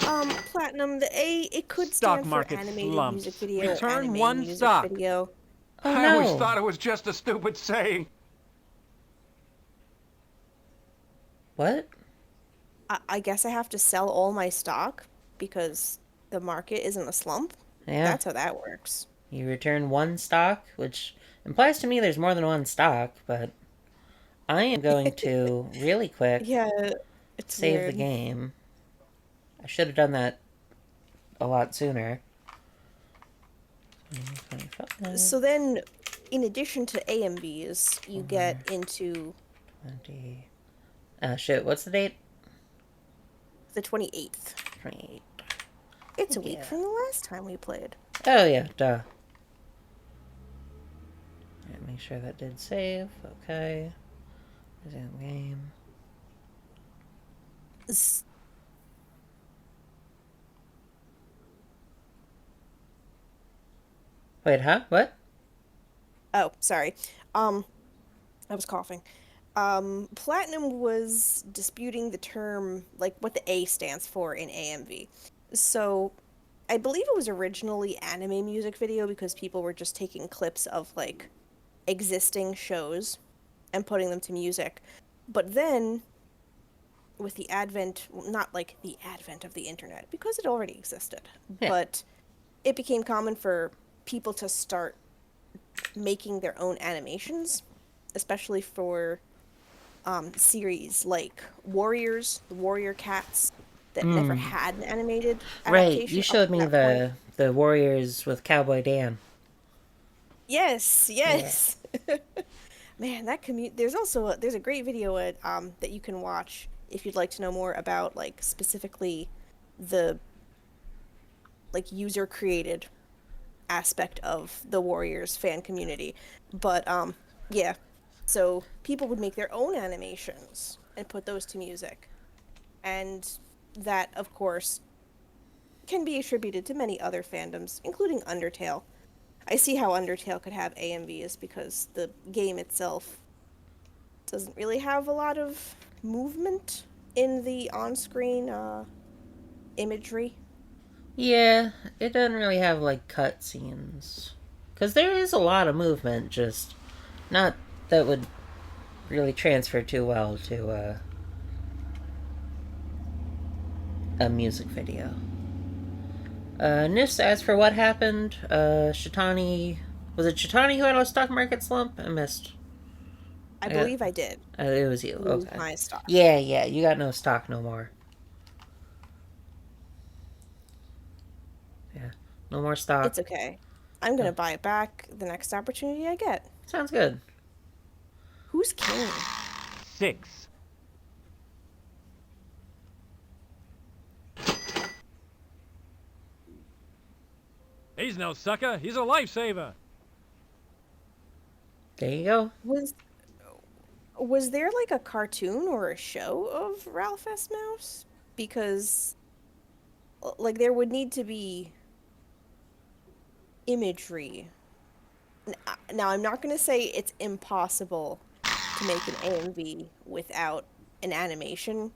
Platinum, the A, it could Stock stand for market animated slumps. music video or Return anime one music stock. video. Oh I always no! thought it was just a stupid saying. What? I guess I have to sell all my stock because the market isn't a slump. Yeah. That's how that works. You return one stock, which implies to me there's more than one stock, but I am going to, really quick, Yeah, it's save weird. the game. I should have done that a lot sooner. 25, So then, in addition to AMVs, you get into 20... shit, what's the date? the 28th. 28. It's a week Yeah. from the last time we played. Oh yeah, duh. Alright, make sure that did save. Okay. Resume game. S- Wait, huh? What? Oh, sorry. I was coughing. Platinum was disputing the term, like what the A stands for in AMV. So, I believe it was originally anime music video because people were just taking clips of like existing shows and putting them to music. But then, with the advent, well, not like the advent of the internet, because it already existed, Yeah. but it became common for people to start making their own animations, especially for series like Warriors, the Warrior Cats, that never had an animated Right, adaptation. you up showed to me that point. the Warriors with Cowboy Dan. Yes, yes. Man, that commute. There's also there's a great video that you can watch if you'd like to know more about like specifically the like user created aspect of the Warriors fan community. But yeah. So people would make their own animations and put those to music. And that of course can be attributed to many other fandoms, including Undertale. I see how Undertale could have AMVs because the game itself doesn't really have a lot of movement in the on-screen imagery. Yeah, it doesn't really have like cutscenes. Because there is a lot of movement, just not that would really transfer too well to a music video. Nis, as for what happened, Shitani Was it Chitani who had a stock market slump? I missed. I Yeah. believe I did It was you. lose Okay. my stock. Yeah, yeah. You got no stock no more. Yeah. No more stock. It's okay. I'm gonna buy it back the next opportunity I get. Sounds good. Who's king? 6. He's no sucker. He's a lifesaver. There you go. Was there like a cartoon or a show of Ralph S. Mouse? Because like there would need to be imagery. Now I'm not gonna say it's impossible to make an AMV without an animation,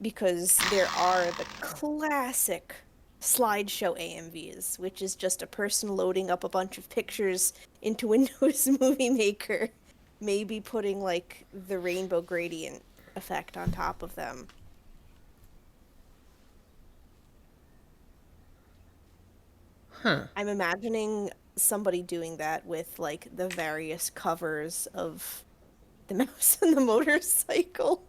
because there are the classic slideshow AMVs, which is just a person loading up a bunch of pictures into Windows Movie Maker, maybe putting like the rainbow gradient effect on top of them. Huh. I'm imagining somebody doing that with like the various covers of the mouse and the motorcycle.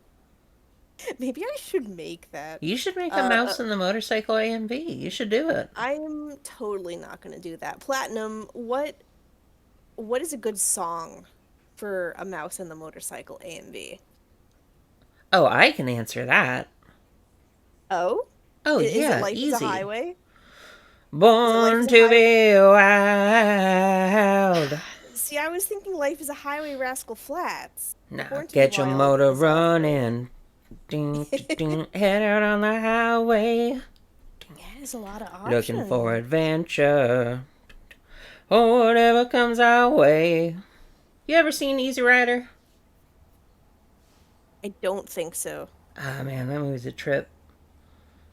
Maybe I should make that. You should make a mouse and the motorcycle AMV. You should do it. I'm totally not gonna do that. Platinum, what is a good song for a mouse and the motorcycle AMV? Oh, I can answer that. Oh? Oh, Is yeah, it Life is a easy. Highway? Born is a to be wild. See, I was thinking Life is a Highway, Rascal Flatts. Now Born to get be your Wild motor is also- running. Ding, ding, ding. Head out on the highway. Yeah, there's a lot of options. Looking for adventure. Or whatever comes our way. You ever seen Easy Rider? I don't think so. Ah, man, that movie's a trip.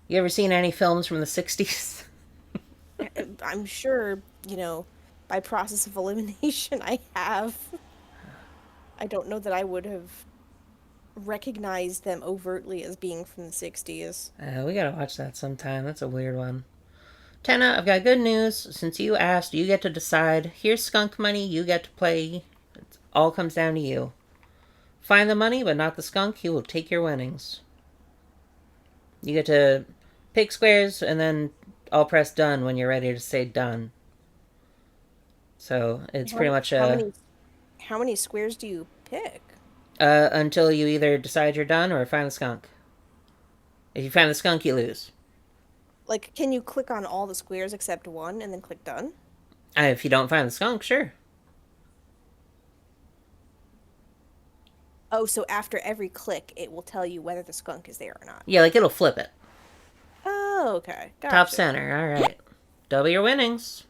You ever seen any films from the 60s? I'm sure, by process of elimination, I have. I don't know that I would have recognized them overtly as being from the 60s. We gotta watch that sometime. That's a weird one. Tenna, I've got good news. Since you asked, you get to decide. Here's skunk money. You get to play. It all comes down to you. Find the money, but not the skunk. He will take your winnings. You get to pick squares, and then I'll press done when you're ready to say done. So it's pretty much How many squares do you pick? until you either decide you're done or find the skunk. If you find the skunk, you lose. Like, can you click on all the squares except one and then click done? If you don't find the skunk, sure. Oh, so after every click, it will tell you whether the skunk is there or not. Yeah, like it'll flip it. Oh, okay. Gotcha. Top center. All right. Double your winnings.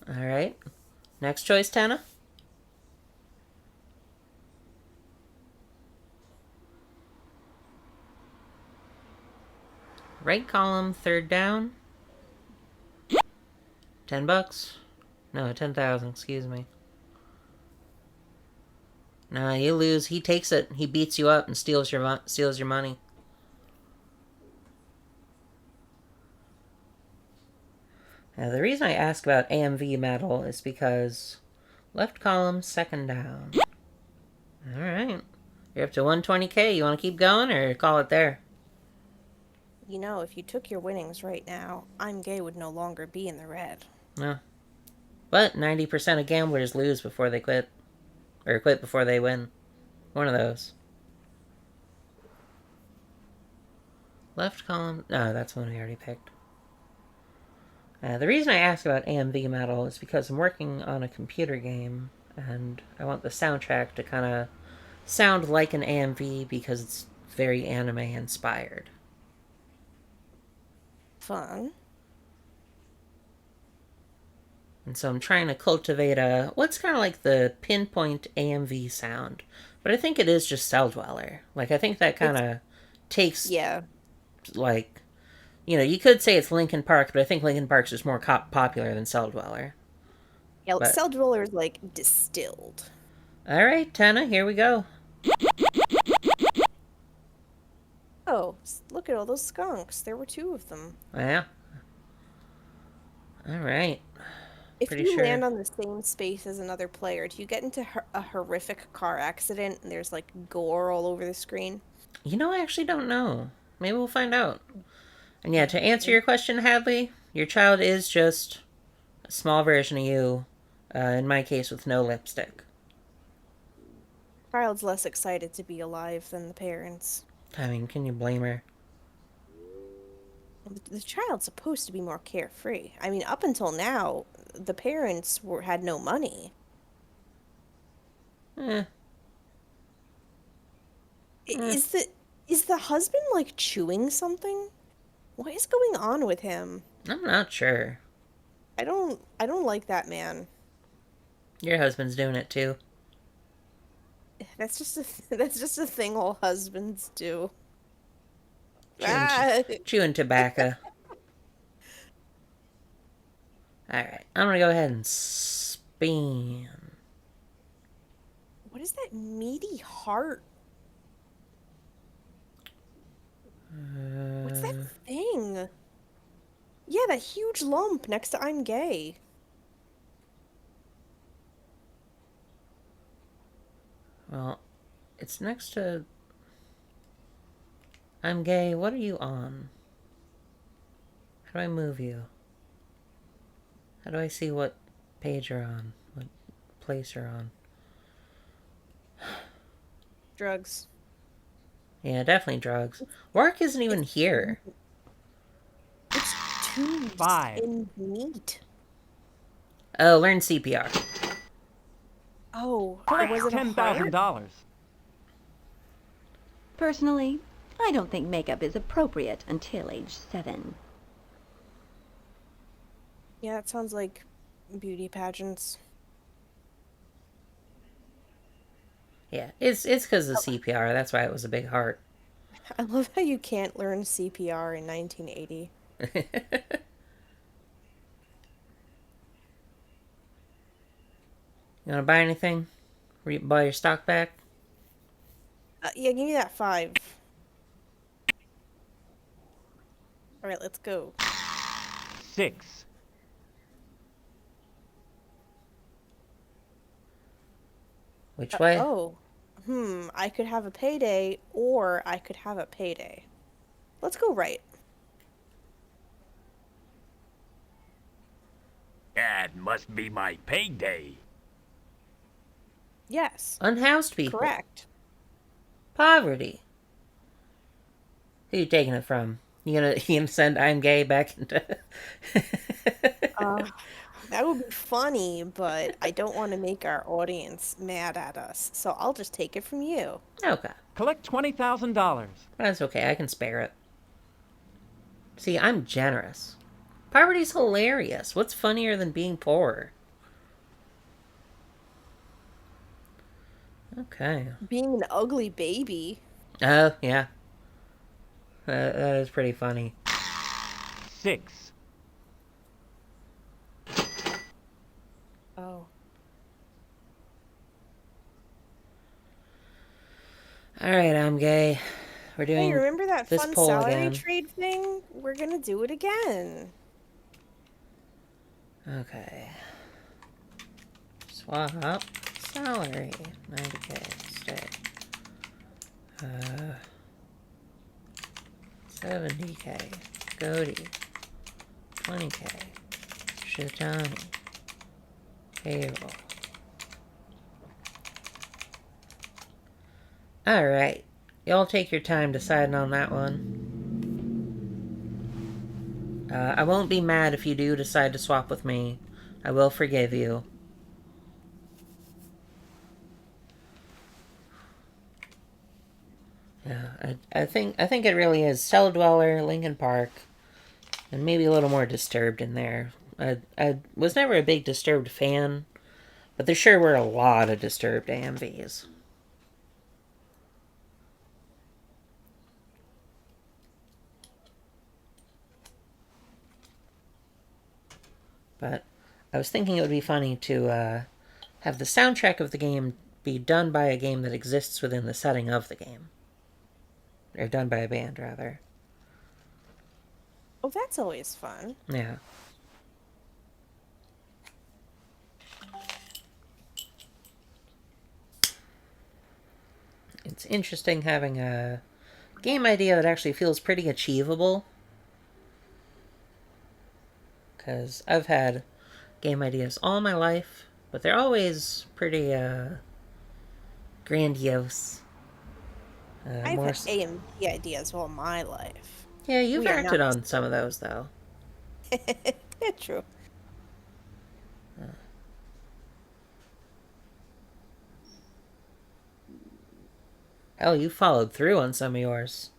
All right. Next choice, Tana. Right column, third down. $10. No, 10,000. Excuse me. No, you lose. He takes it. He beats you up and steals your money. Now, the reason I ask about AMV metal is because left column, second down. All right. You're up to 120K. You want to keep going or call it there? If you took your winnings right now, I'm Gay would no longer be in the red. No. But 90% of gamblers lose before they quit. Or quit before they win. One of those. Left column. No, that's one we already picked. The reason I ask about AMV metal is because I'm working on a computer game, and I want the soundtrack to kind of sound like an AMV because it's very anime inspired. Fun. And so I'm trying to cultivate what's kind of like the pinpoint AMV sound. But I think it is just Cell Dweller. Like, I think that kind of takes, Yeah. like, you could say it's Linkin Park, but I think Linkin Park's just more popular than Cell Dweller. Yeah, But- Cell Dweller is like distilled. All right, Tana, here we go. Oh, look at all those skunks. There were two of them. Yeah. All right. If Pretty you sure. land on the same space as another player, do you get into a horrific car accident and there's like gore all over the screen? You know, I actually don't know. Maybe we'll find out. And yeah, to answer your question, Hadley, your child is just a small version of you, in my case, with no lipstick. Child's less excited to be alive than the parents. I mean, can you blame her? The child's supposed to be more carefree. I mean, up until now, the parents had no money. Eh. Is the husband like chewing something? What is going on with him? I'm not sure. I don't like that man. Your husband's doing it too. That's just a thing all husbands do. Chewing, Ah! chewing tobacco. Alright, I'm gonna go ahead and spin. What is that meaty heart? What's that thing? Yeah, that huge lump next to I'm gay. Well, it's next to I'm gay. What are you on? How do I move you? How do I see what page you're on? What place you're on? Drugs. Yeah, definitely drugs. Work isn't even here. It's tubes 5. and meat. Oh, learn CPR. Oh, Collect was it a heart? $10,000. Personally, I don't think makeup is appropriate until age 7. Yeah, it sounds like beauty pageants. Yeah, it's because of CPR. That's why it was a big heart. I love how you can't learn CPR in 1980. You want to buy anything? Buy your stock back? Yeah, give me that 5. All right, let's go. 6. Which way? Oh, I could have a payday or I could have a payday. Let's go right. That must be my payday. Yes, Unhoused people. correct. Poverty. Who you taking it from? You gonna send I'm gay back into That would be funny, but I don't want to make our audience mad at us, so I'll just take it from you. Okay. Collect $20,000. That's okay, I can spare it. See, I'm generous. Poverty's hilarious. What's funnier than being poor? Okay. Being an ugly baby. Oh, yeah. That is pretty funny. 6. Oh. Alright, I'm gay. We're doing Hey, remember that this fun poll salary again. trade thing? We're gonna do it again. Okay. Swap. Salary. 90k. Stay. 70k. Goatee. 20k. Shitani. Payroll. Alright. Y'all take your time deciding on that one. I won't be mad if you do decide to swap with me. I will forgive you. Yeah, I think it really is Cell Dweller, Lincoln Park, and maybe a little more Disturbed in there. I was never a big Disturbed fan, but there sure were a lot of Disturbed AMVs. But I was thinking it would be funny to have the soundtrack of the game be done by a game that exists within the setting of the game. Or done by a band, rather. Oh, that's always fun. Yeah. it's interesting having a game idea that actually feels pretty achievable. Because I've had game ideas all my life, but they're always pretty grandiose. I've More. had AMV ideas all my life. Yeah, you've We are acted not. on some of those though. Yeah, true. Hell, you followed through on some of yours.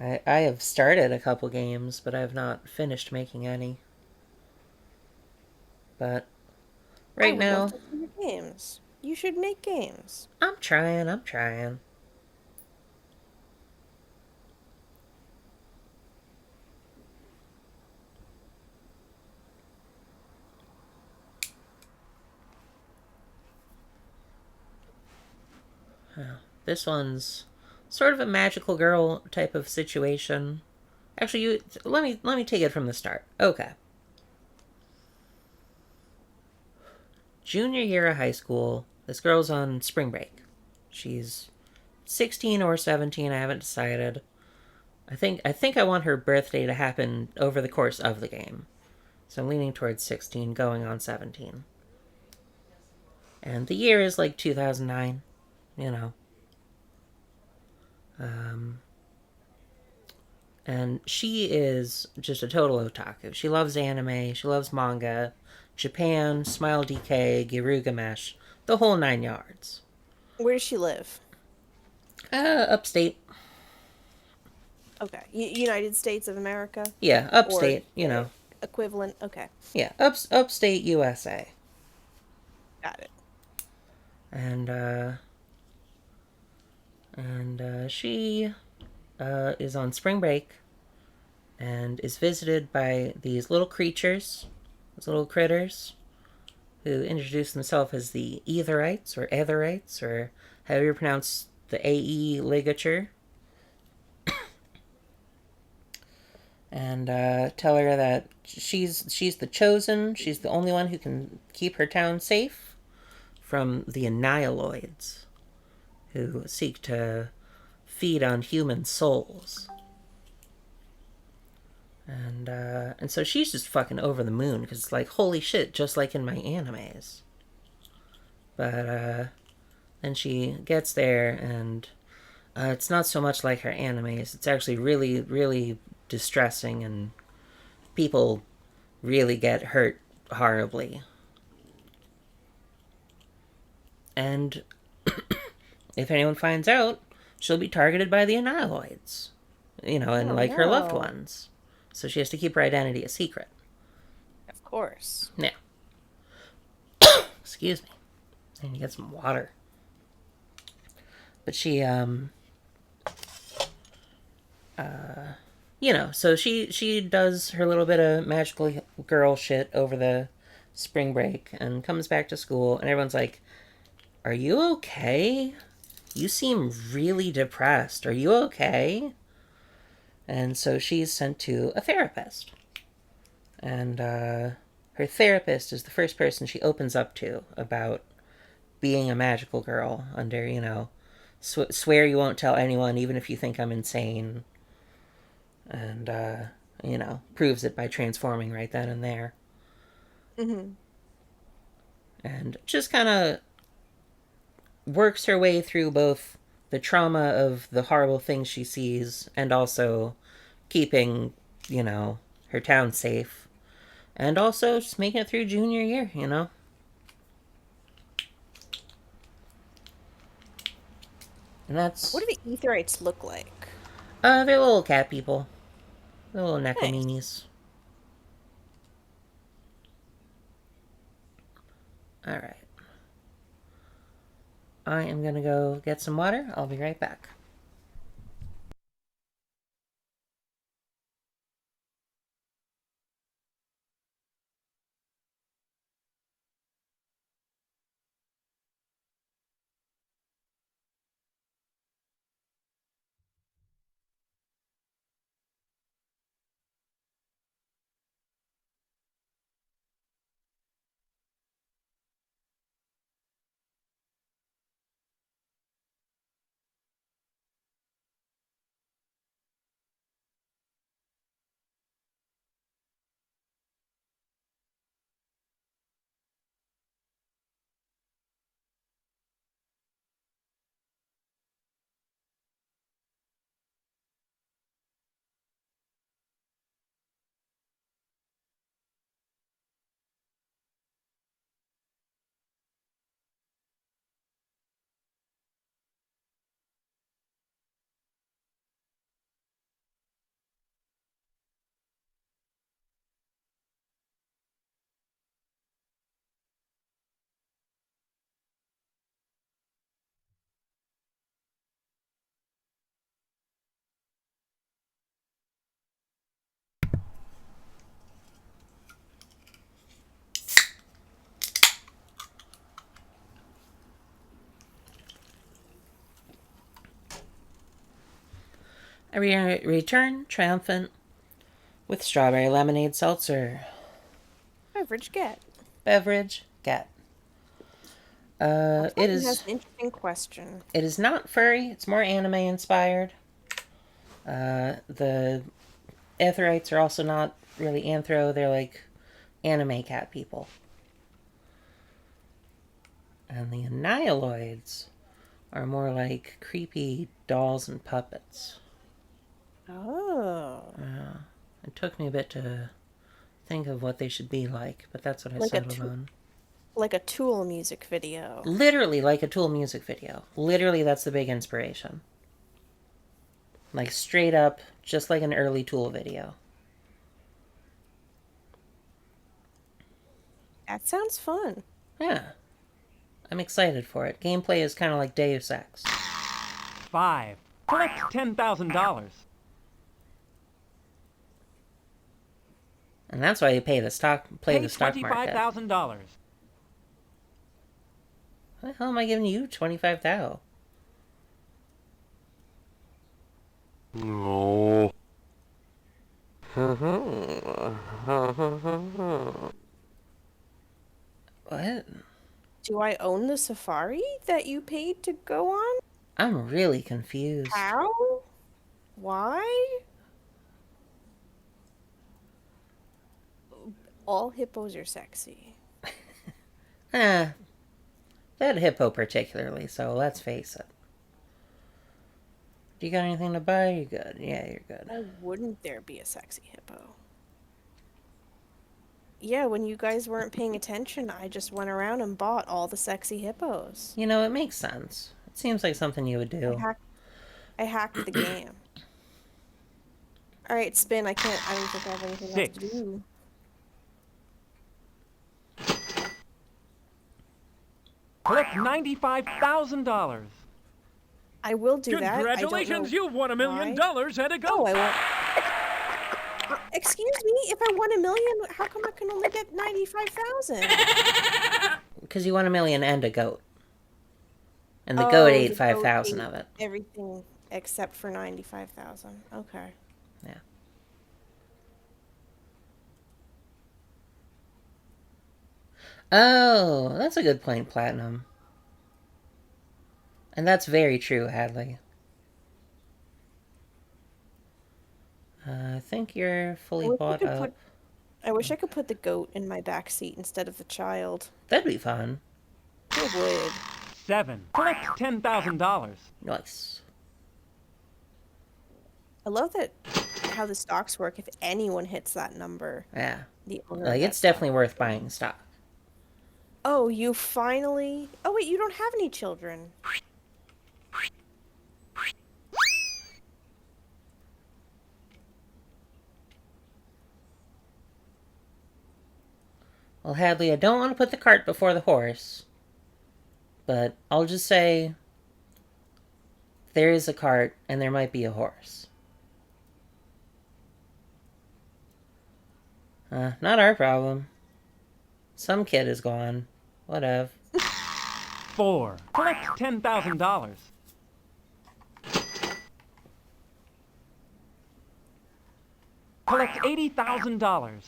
I have started a couple games, but I have not finished making any. But I right would love now, to see your games. You should make games. I'm trying. This one's sort of a magical girl type of situation. Actually, you let me take it from the start. Okay. Junior year of high school, this girl's on spring break. She's 16 or 17, I haven't decided. I think I want her birthday to happen over the course of the game. So I'm leaning towards 16, going on 17. And the year is like 2009, you know. And she is just a total otaku. She loves anime, she loves manga, Japan, Smile DK, Girugamesh, the whole 9 yards. Where does she live? Upstate. Okay. United States of America? Yeah, Or upstate, you know. equivalent? Okay. Yeah, upstate USA. Got it. And, she is on spring break and is visited by these little creatures, these little critters, who introduce themselves as the Etherites, or however you pronounce the AE ligature, and tell her that she's the chosen. She's the only one who can keep her town safe from the Annihiloids, who seek to feed on human souls. And so she's just fucking over the moon because it's like, holy shit, just like in my animes. But then she gets there, and it's not so much like her animes. It's actually really, really distressing, and people really get hurt horribly. And if anyone finds out, she'll be targeted by the Annihiloids, and Oh, like her loved no. ones. So she has to keep her identity a secret. Of course. Now, excuse me. I need to get some water. But she, so she does her little bit of magical girl shit over the spring break and comes back to school, and everyone's like, "Are you okay? You seem really depressed. Are you okay?" And so she's sent to a therapist. And her therapist is the first person she opens up to about being a magical girl under, swear you won't tell anyone, even if you think I'm insane. And, proves it by transforming right then and there. Mm-hmm. And just kind of works her way through both the trauma of the horrible things she sees and also keeping, her town safe. And also just making it through junior year, And that's... What do the Etherites look like? They're little cat people. They're little Nice. necromeanies. Alright. I am gonna go get some water. I'll be right back. I return triumphant with strawberry lemonade seltzer. Beverage get. Beverage, get. It Button has is. an interesting question. It is not furry. It's more anime inspired. The Aetherites are also not really anthro. They're like anime cat people. And the Annihiloids are more like creepy dolls and puppets. Oh. It took me a bit to think of what they should be like, but that's what I Like a settled on. Like a Tool music video. Literally like a Tool music video. Literally, that's the big inspiration. Like, straight up, just like an early Tool video. That sounds fun. Yeah. I'm excited for it. Gameplay is kind of like Deus Ex. 5. Collect $10,000. And that's why you play the stock Pay market. $25,000. What the hell am I giving you 25,000? No. What? Do I own the safari that you paid to go on? I'm really confused. How? Why? All hippos are sexy. That hippo particularly, so let's face it. Do you got anything to buy? You good? Yeah, you're good. Why wouldn't there be a sexy hippo? Yeah, when you guys weren't paying attention, I just went around and bought all the sexy hippos. You know, it makes sense. It seems like something you would do. I hacked the game. Alright, Spin, I don't think I have anything else to 6. do. Collect $95,000. I will do that. I don't Congratulations, know you've won $1 million why. at a Oh, go. I won't. Excuse me, if I won $1 million, how come I can only get 95,000? Because you won $1 million and a goat. And the goat ate the 5,000 ate of it. Everything except for 95,000. Okay. Yeah. Oh, that's a good point, Platinum. And that's very true, Hadley. I think you're fully bought up. I wish I could put the goat in my back seat instead of the child. That'd be fun. It would. 7. Collect $10,000. Nice. I love that how the stocks work. If anyone hits that number, Yeah. the owner Like, of it's that definitely worth buying stock. Oh, you finally... Oh, wait, you don't have any children. Well, Hadley, I don't want to put the cart before the horse. But I'll just say there is a cart and there might be a horse. Not our problem. Some kid is gone. Whatever. 4. Collect $10,000. Collect $80,000.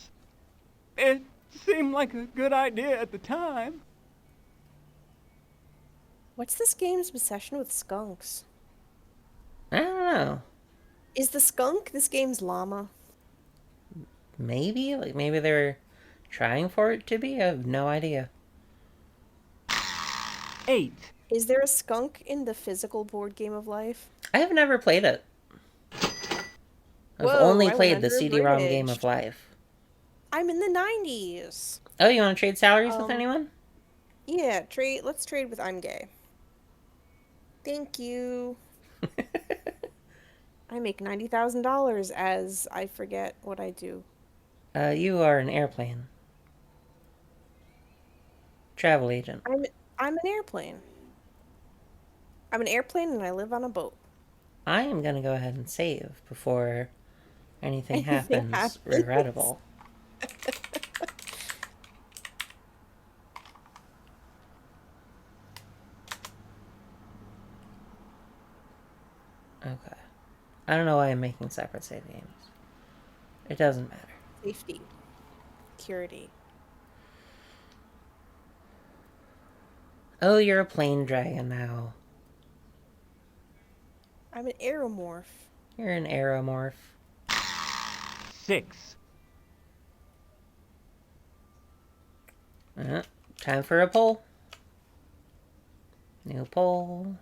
It seemed like a good idea at the time. What's this game's obsession with skunks? I don't know. Is the skunk this game's llama? Maybe? Like, maybe they're trying for it to be? I have no idea. 8. Is there a skunk in the physical board game of life? I have never played it. I've Whoa, only I played went the under a CD-ROM game bridge. of life. I'm in the 90s. Oh, you want to trade salaries with anyone? Yeah, let's trade with I'm gay. Thank you. I make $90,000 as I forget what I do. You are an airplane. Travel agent. I'm an airplane. I'm an airplane and I live on a boat. I am going to go ahead and save before anything Anything happens happens. regrettable. Okay. I don't know why I'm making separate save games. It doesn't matter. Safety. Security. Oh, you're a plane dragon now. I'm an aeromorph. You're an aeromorph. 6. Time for a poll. New poll.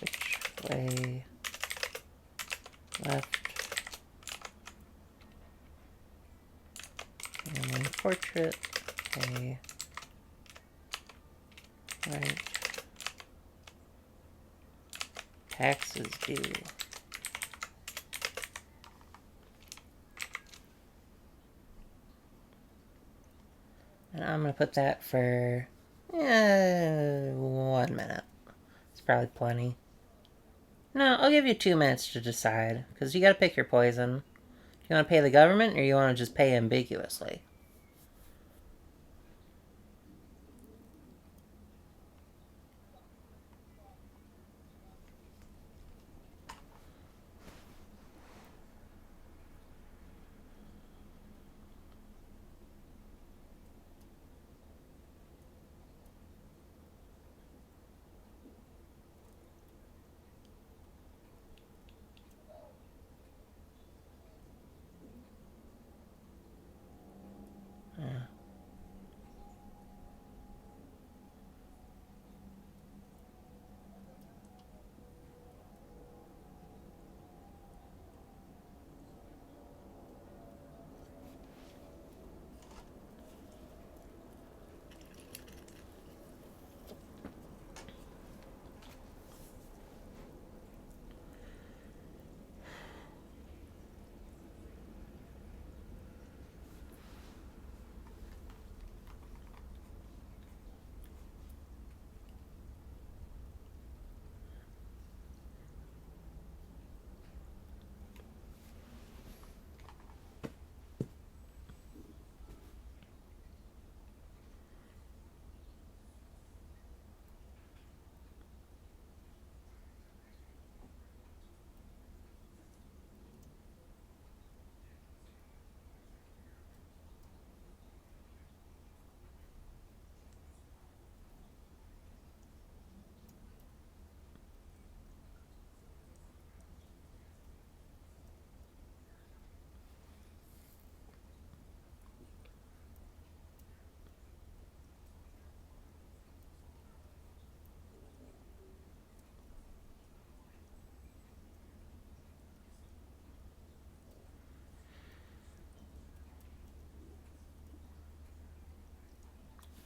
Which way? Left. Family portrait. Okay. Right. Taxes due. And I'm gonna put that for 1 minute. It's probably plenty. No, I'll give you 2 minutes to decide, because you gotta pick your poison. Do you want to pay the government, or you want to just pay ambiguously?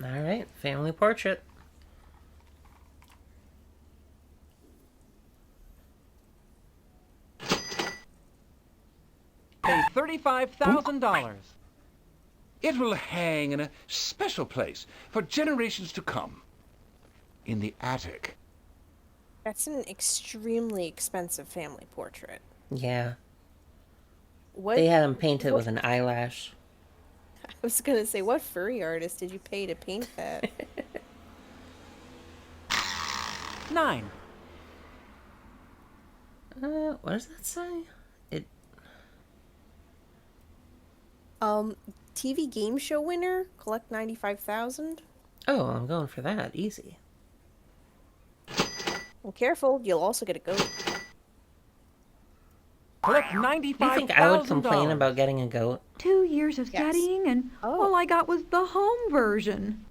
Alright, family portrait. Pay $35,000. It will hang in a special place for generations to come. In the attic. That's an extremely expensive family portrait. Yeah. What? They had him painted what- with an eyelash. I was gonna say, what furry artist did you pay to paint that? 9. What does that say? It. TV game show winner, collect 95,000. Oh, I'm going for that. Easy. Well, careful, you'll also get a goat. Collect Do you $95,000. think I would complain about getting a goat? 2 years of Yes. studying, and Oh. all I got was the home version.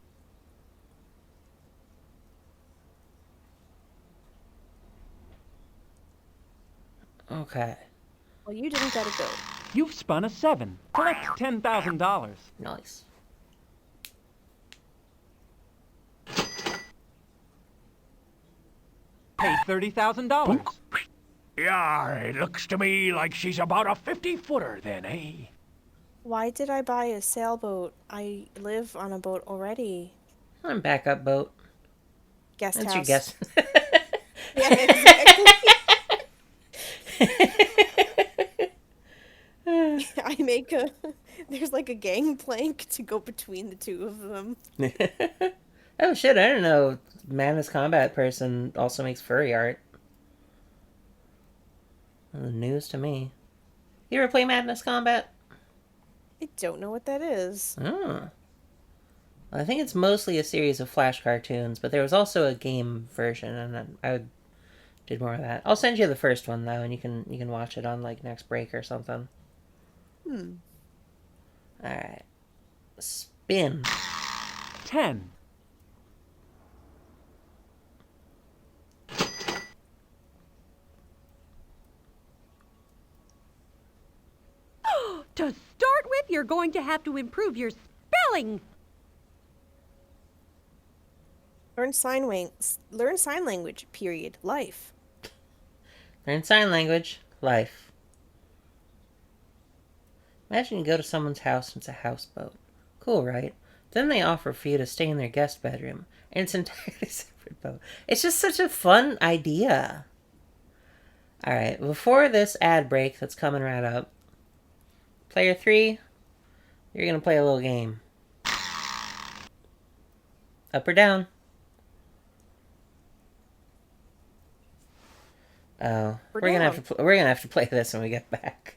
Okay. Well, you didn't get a goat. You've spun a 7. Collect $10,000. Nice. Pay $30,000. Yeah, it looks to me like she's about a 50-footer then, eh? Why did I buy a sailboat? I live on a boat already. I'm backup boat. Guest That's house. your guess. Yeah, exactly. I make a... There's like a gangplank to go between the two of them. Oh shit, I didn't know Madness Combat Person also makes furry art. News to me. You ever play Madness Combat? I don't know what that is. Oh. I think it's mostly a series of Flash cartoons, but there was also a game version, and I did more of that. I'll send you the first one though, and you can watch it on like next break or something. Hmm. All right. Spin. 10. To start with, you're going to have to improve your spelling. Learn sign language. Period. Life. Learn sign language. Life. Imagine you go to someone's house and it's a houseboat. Cool, right? Then they offer for you to stay in their guest bedroom, and it's entirely separate boat. It's just such a fun idea. Alright, before this ad break that's coming right up, player 3, you're gonna play a little game. Up or down? Oh, we're gonna have to play this when we get back.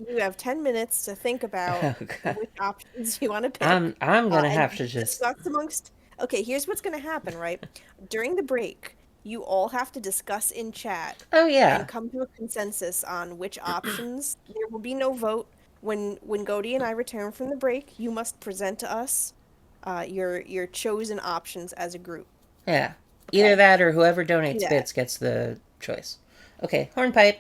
You have 10 minutes to think about which options you want to pick. I'm gonna have to just discuss amongst. Okay, here's what's gonna happen, right? During the break, you all have to discuss in chat. Oh yeah. And come to a consensus on which options. There will be no vote. When Godie and I return from the break, you must present to us your chosen options as a group. Yeah. Okay. Either that or whoever donates bits gets the choice. Okay, hornpipe.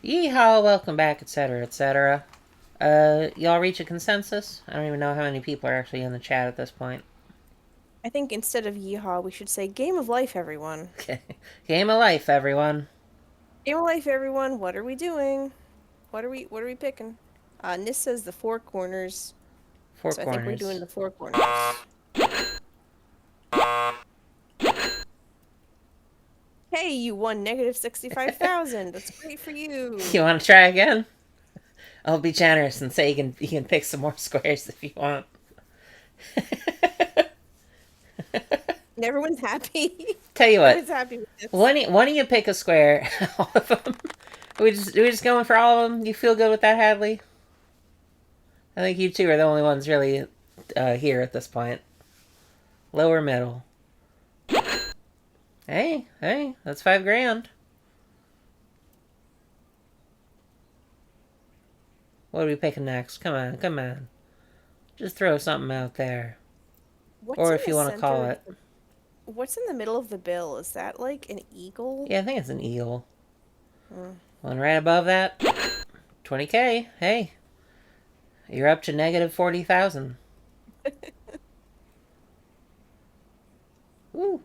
Yeehaw, welcome back, etc., etc. Y'all reach a consensus? I don't even know how many people are actually in the chat at this point. I think instead of yeehaw, we should say game of life, everyone. Game of life, everyone. Game of life, everyone. What are we doing? What are we picking? Nis says the four corners. Four So corners. I think we're doing the four corners. Hey, you won negative 65,000. That's great for you. You want to try again? I'll be generous and say you can pick some more squares if you want. And everyone's happy. Tell you what. Everyone's happy with this. Why don't you pick a square? All of them. We just going for all of them. You feel good with that, Hadley? I think you two are the only ones really here at this point. Lower middle. Hey, that's $5,000. What are we picking next? Come on. Just throw something out there. What's Or in if you the want to call center it. of What's in the middle of the bill? Is that like an eagle? Yeah, I think it's an eagle. One right above that. 20K. Hey. You're up to negative 40,000. Woo.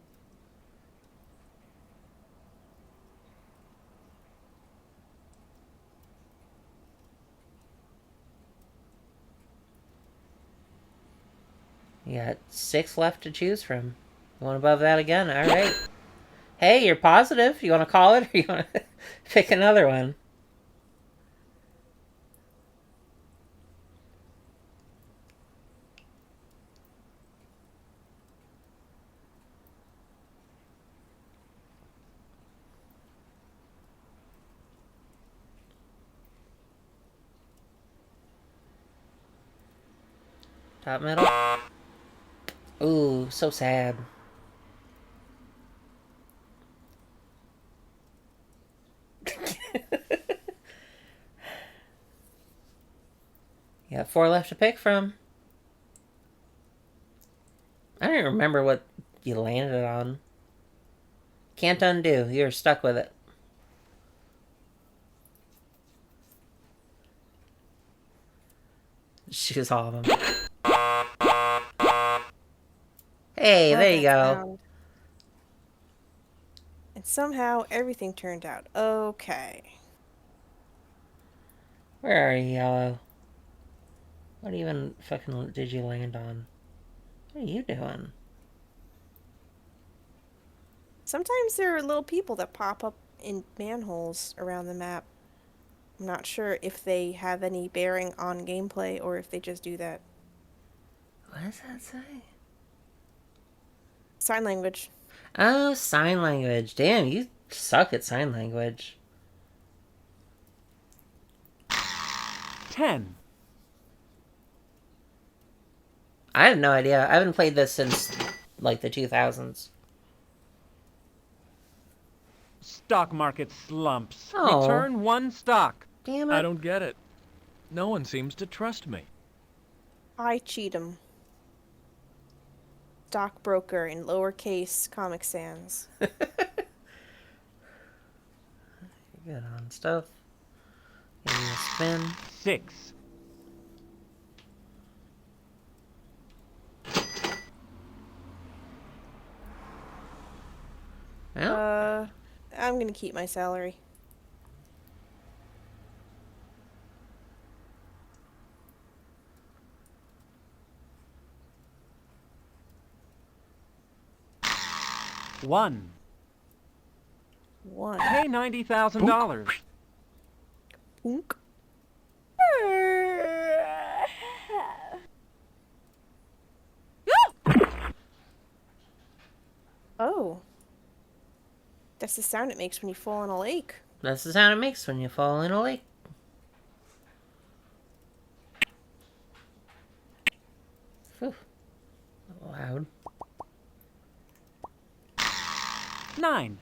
You got 6 left to choose from. One above that again. All right. Hey, you're positive. You want to call it or you want to pick another one? Top middle. Ooh, so sad. You got 4 left to pick from. I don't even remember what you landed on. Can't undo. You're stuck with it. Choose all of them. Hey, Love there you that go. sound. And somehow everything turned out okay. Where are you, Yellow? What even fucking did you land on? What are you doing? Sometimes there are little people that pop up in manholes around the map. I'm not sure if they have any bearing on gameplay or if they just do that. What does that say? Sign language. Oh, sign language. Damn, you suck at sign language. 10. I have no idea. I haven't played this since, like, the 2000s. Stock market slumps. Oh. Return 1 stock. Damn it. I don't get it. No one seems to trust me. I cheat 'em. Stockbroker in lowercase Comic Sans. Good on stuff. Give me a spin. 6. Well, I'm gonna keep my salary. One. One. Pay $90,000. Punk. Oh. That's the sound it makes when you fall in a lake. that's the sound it makes when you fall in a lake. Whew. Loud. 9.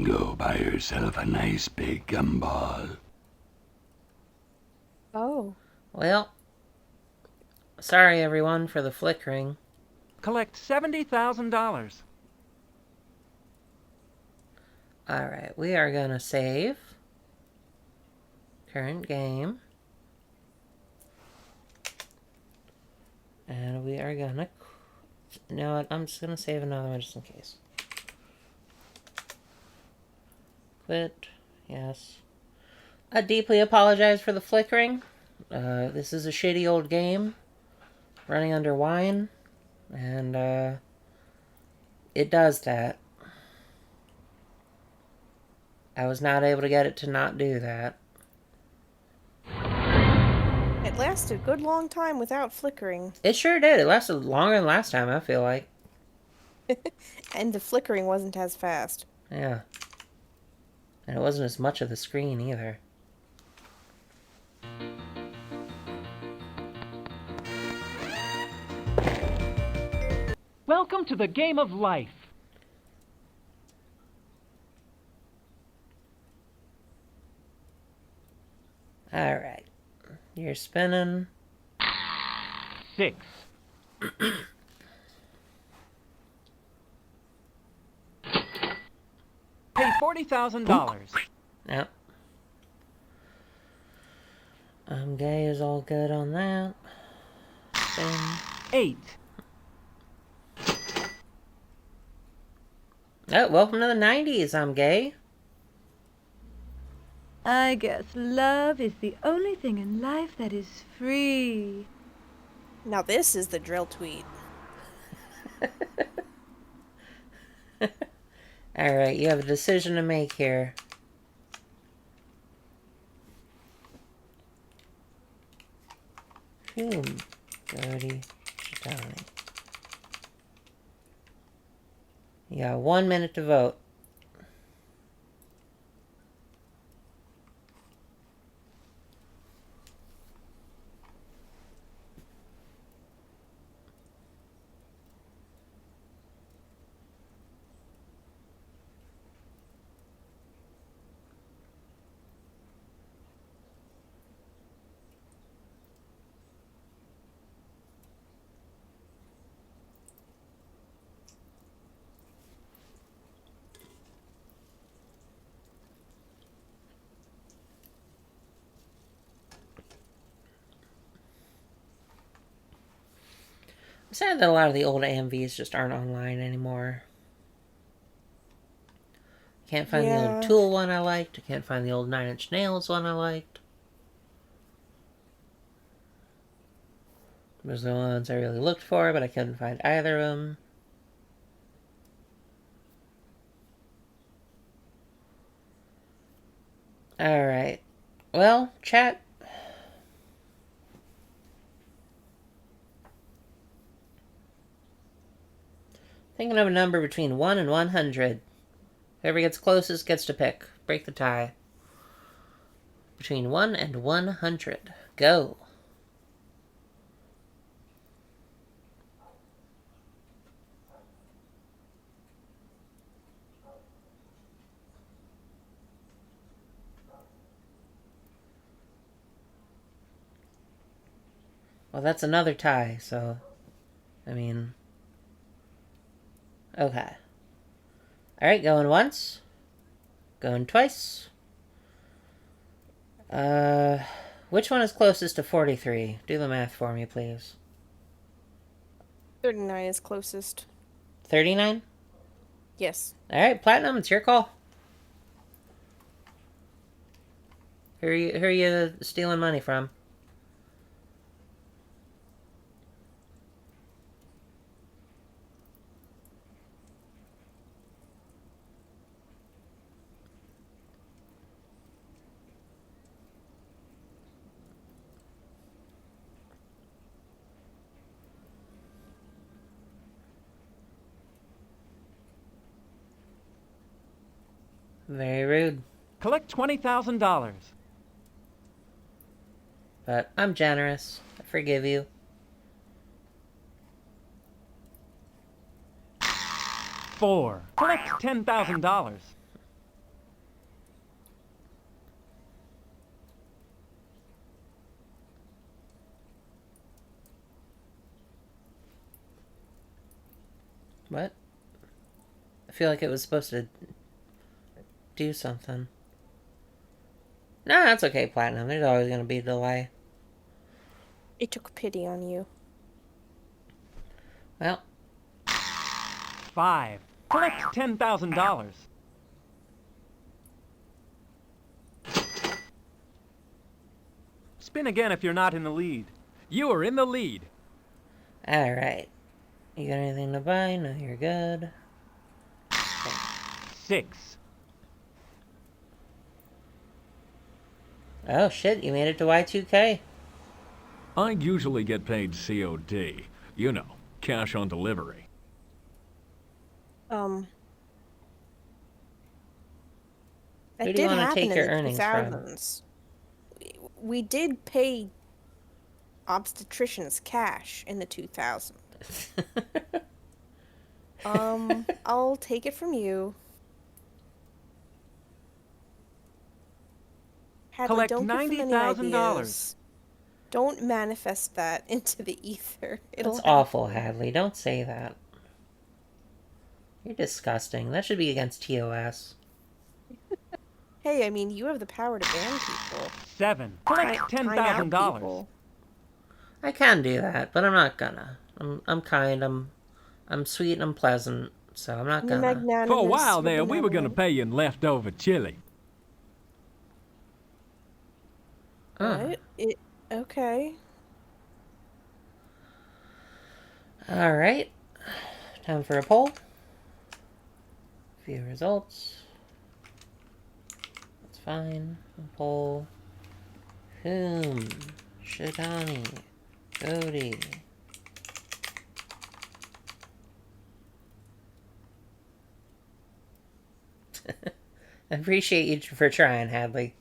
Go buy yourself a nice big gumball. Oh. Well, Sorry, everyone, for the flickering. Collect $70,000. Alright, we are gonna save. Current game. And we are gonna... You know what? I'm just gonna save another one just in case. Quit. Yes. I deeply apologize for the flickering. This is a shitty old game. Running under wine. And, it does that. I was not able to get it to not do that. It lasted a good long time without flickering. It sure did. It lasted longer than last time, I feel like. And the flickering wasn't as fast. Yeah. And it wasn't as much of the screen either. Welcome to the game of life. Alright. You're spinning. 6. Pay $40,000. Yep. Gay is all good on that. Spin. 8. Oh, welcome to the 90s, I'm gay. I guess love is the only thing in life that is free. Now this is the drill tweet. Alright, you have a decision to make here. Dirty Johnny. You got 1 minute to vote. I'm sad that a lot of the old AMVs just aren't online anymore. Can't find the old Tool one I liked. I can't find the old 9 Inch Nails one I liked. Those are the ones I really looked for, but I couldn't find either of them. Alright. Well, chat. Thinking of a number between 1 and 100. Whoever gets closest gets to pick. Break the tie. Between 1 and 100. Go. Well, that's another tie, so... I mean... Okay. Alright, going once. Going twice. Which one is closest to 43? Do the math for me, please. 39 is closest. 39? Yes. Alright, Platinum, it's your call. Who are you stealing money from? Very rude. Collect $20,000. But I'm generous. I forgive you. 4. Collect $10,000. What? I feel like it was supposed to do something. Nah, that's okay, Platinum. There's always gonna be a delay. It took pity on you. Well, 5. Collect $10,000. Spin again if you're not in the lead. You are in the lead. alright. You got anything to buy? No, you're good. 6. Oh shit, you made it to Y2K. I usually get paid COD. You know, cash on delivery. That Who do you did wanna happen take in your the earnings from? 2000s. We did pay obstetricians cash in the 2000s. I'll take it from you. Hadley, Collect don't give them any $90,000. ideas. Don't manifest that into the ether. It'll That's awful, happen. Hadley. Don't say that. You're disgusting. That should be against TOS. Hey, I mean, you have the power to ban people. 7. Collect Time out $10,000. people. I can do that, but I'm not gonna. I'm kind, I'm sweet and I'm pleasant, so I'm not You're gonna. magnanimous. For a while you're there, we were going to benevolent. pay you in leftover chili. What? Okay. Alright. Time for a poll. Few results. That's fine. Poll. Whom? Shitani. Cody. I appreciate you for trying, Hadley.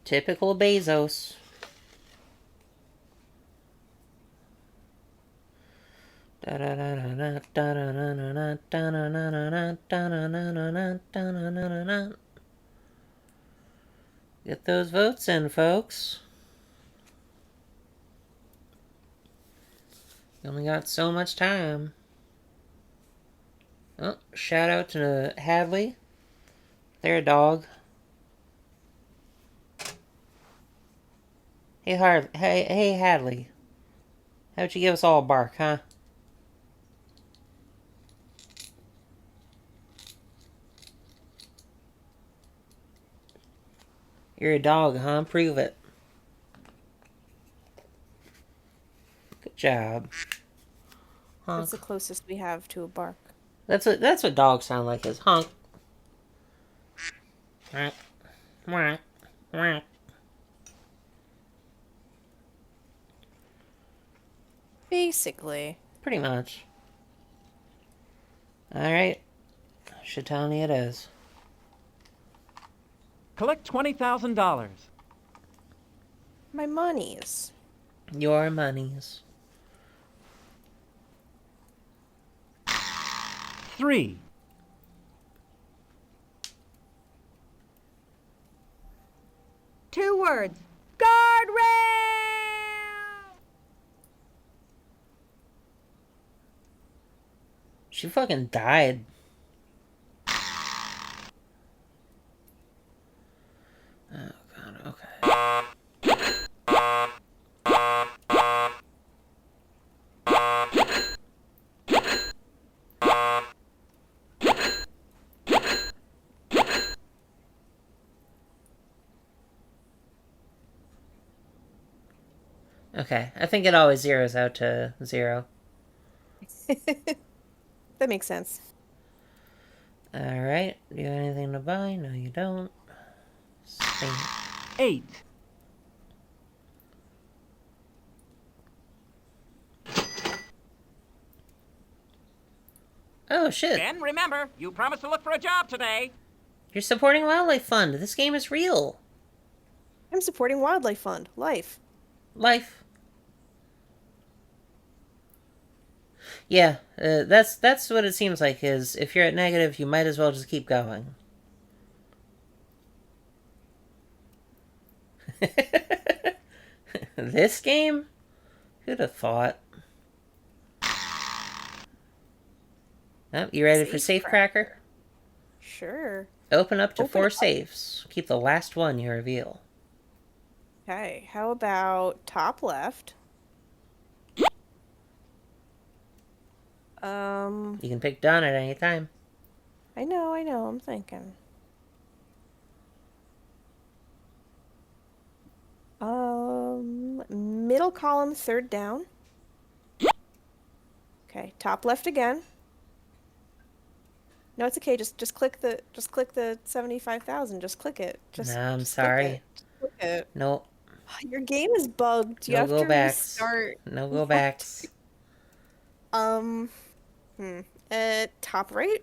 Typical Bezos. Get those votes in, folks. You only got so much time. Oh, shout out to Hadley. They're a dog. Hey Hadley. How'd you give us all a bark, huh? You're a dog, huh? Prove it. Good job. Honk. That's the closest we have to a bark. That's what dogs sound like, is honk. Quack, quack, quack. Basically. Pretty much. Alright. Shitani it is. Collect $20,000. My monies. Your monies. 3. Two words. Guardrail! She fucking died. Oh god, okay. Okay, I think it always zeroes out to 0. That makes sense. Alright, do you have anything to buy? No, you don't. Spain. 8. Oh shit, Ben, remember, you promised to look for a job today. you're supporting Wildlife Fund. This game is real. I'm supporting Wildlife Fund. Life. Life. Yeah, that's what it seems like, is if you're at negative, you might as well just keep going. This game? Who'd have thought? Oh, you ready for Safe Cracker? Sure. Open up to Open 4 up. safes. Keep the last one you reveal. Okay, how about top left? You can pick done at any time. I know, I'm thinking. Middle column, third down. Okay, top left again. No, it's okay. Just click the 75,000. Just click it. No, Just I'm just click sorry. it. Just click it. Nope. Your game is bugged. You No have go to backs. restart. No go backs. Um, top right.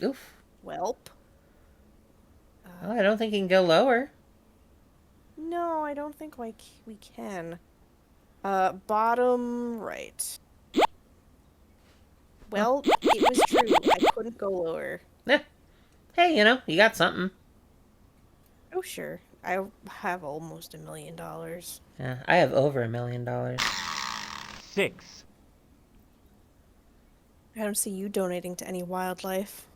Oof. Welp. Oh, I don't think you can go lower. No, I don't think we can. Bottom right. Well, it was true. I couldn't go lower. Eh. Hey, you got something. Oh, sure. I have almost $1 million. Yeah, I have over $1 million. 6. I don't see you donating to any wildlife.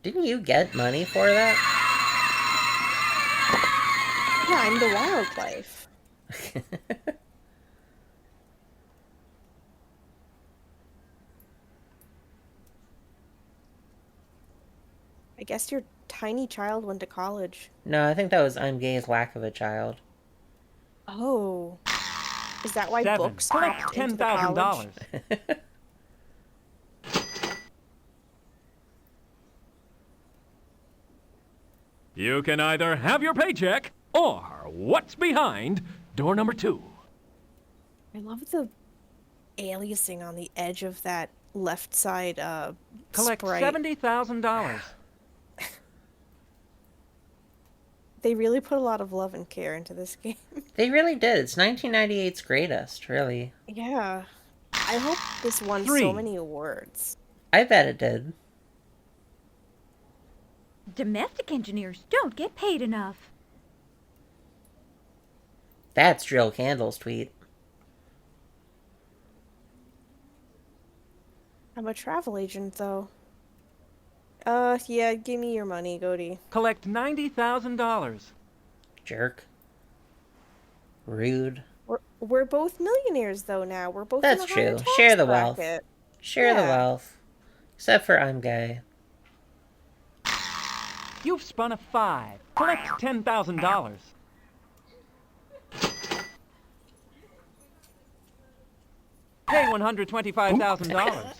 Didn't you get money for that? Yeah, I'm the wildlife. I guess your tiny child went to college. No, I think that was I'm Gay's lack of a child. Oh. Is that why 7. books Collect popped into the college? $10,000. You can either have your paycheck or what's behind door number 2. I love the aliasing on the edge of that left side Collect sprite. $70,000. They really put a lot of love and care into this game. They really did. It's 1998's greatest, really. Yeah. I hope this won 3. so many awards. I bet it did. Domestic engineers don't get paid enough. That's Drill Candle's tweet. I'm a travel agent, though. Yeah, give me your money, Goaty. Collect $90,000. Jerk. Rude. We're both millionaires, though, now. We're both That's in a higher true. tax Share the wealth. bracket. Share the Yeah. wealth. Except for I'm Gay. You've spun a 5. Collect $10,000. Pay $125,000.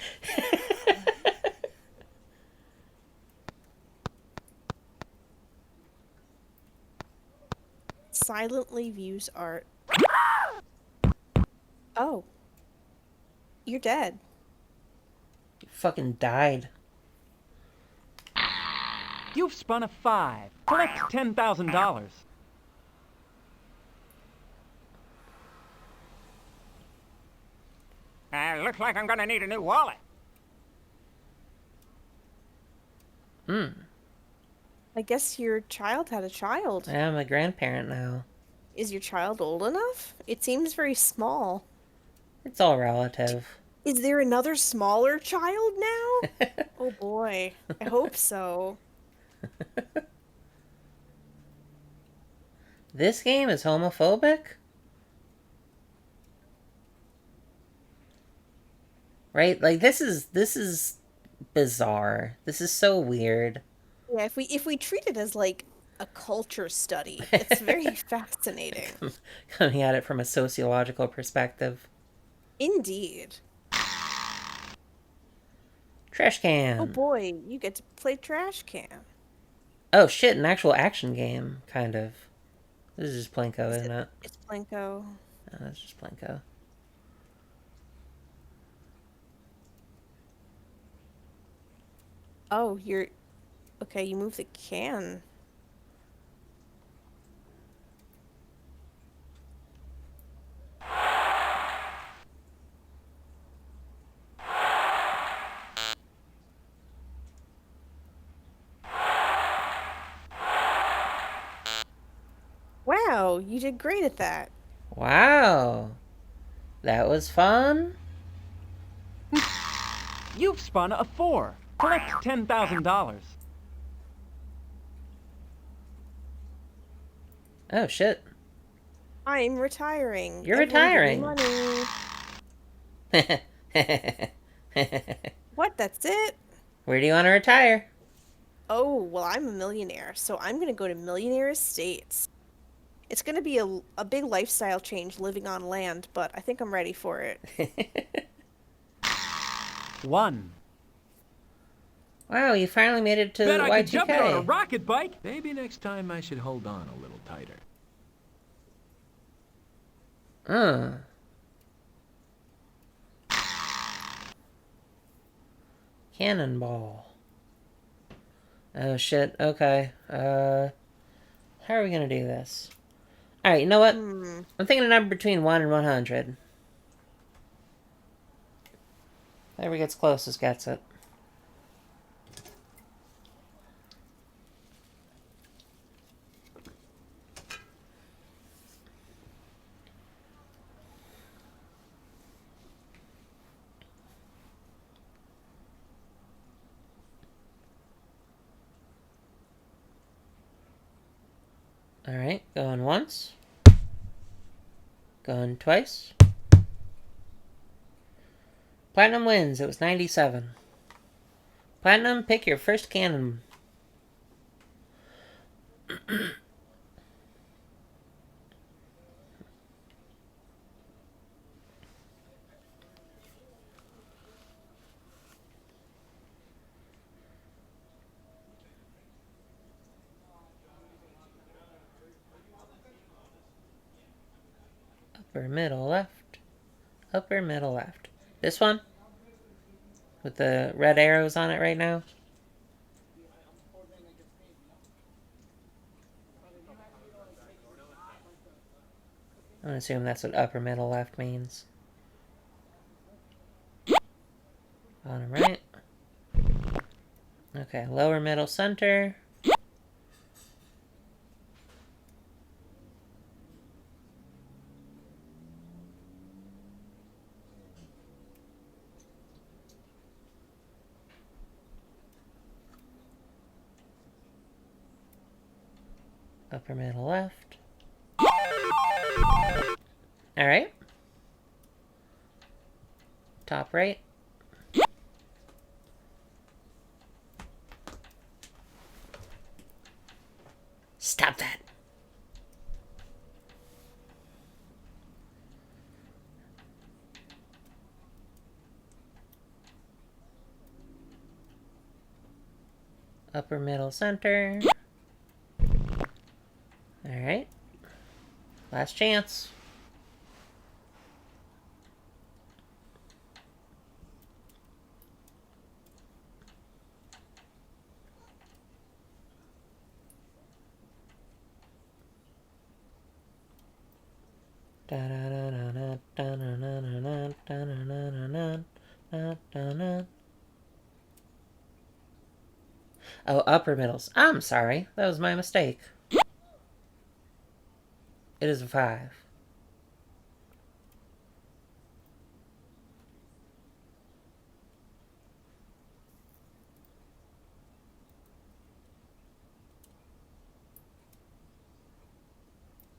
Silently views art. Oh. You're dead. You fucking died. You've spun a 5. Collect $10,000. Looks like I'm gonna need a new wallet. I guess your child had a child. I'm a grandparent now. Is your child old enough? It seems very small. It's all relative. Is there another smaller child now? Oh boy. I hope so. This game is homophobic? Right? Like this is bizarre. This is so weird. Yeah, if we treat it as like a culture study, it's very fascinating. Coming at it from a sociological perspective. Indeed. Trash can. Oh boy, you get to play trash can. Oh shit, an actual action game, kind of. This is just Plinko, isn't it? It's Plinko. Oh, it's just Plinko. Oh, Okay, you move the can. Wow, you did great at that. Wow. That was fun. You've spun a 4. Collect $10,000. Oh, shit. I'm retiring. You're Everyone give me retiring. money. What? That's it? Where do you want to retire? Oh, well, I'm a millionaire, so I'm gonna go to Millionaire Estates. It's gonna be a big lifestyle change living on land, but I think I'm ready for it. 1. Wow, you finally made it to Bet I could jump it on a Y2K. rocket bike. Maybe next time I should hold on a little tighter. Cannonball. Oh shit, okay. How are we gonna do this? Alright, you know what? I'm thinking a number between 1 and 100. Whoever gets closest gets it. Alright, going once. Going twice. Platinum wins. It was 97. Platinum, pick your first cannon. Upper middle left. Upper middle left. This one? With the red arrows on it right now? I'm gonna assume that's what upper middle left means. Bottom right. Okay, lower middle center. Upper middle left. Alright. Top right. Stop that. Upper middle center. Alright. Last chance. Oh, upper middles. I'm sorry. That was my mistake. It is a 5.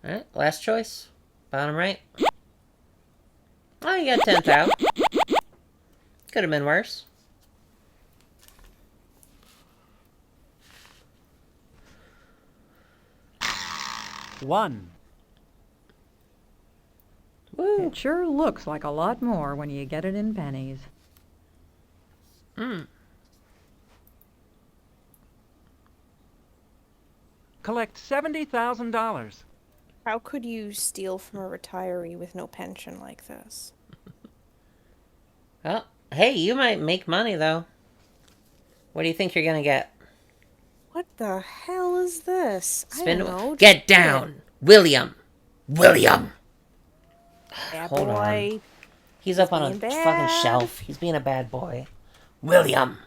Alright, last choice. Bottom right. Oh, you got 10th out. Could have been worse. One. Woo. It sure looks like a lot more when you get it in pennies. Collect $70,000. How could you steal from a retiree with no pension like this? Well, hey, you might make money, though. What do you think you're gonna get? What the hell is this? I Spin. don't know. Get Just do it. down, William. William. Bad Hold on. boy. He's up on a being fucking bad. shelf. He's being a bad boy. William.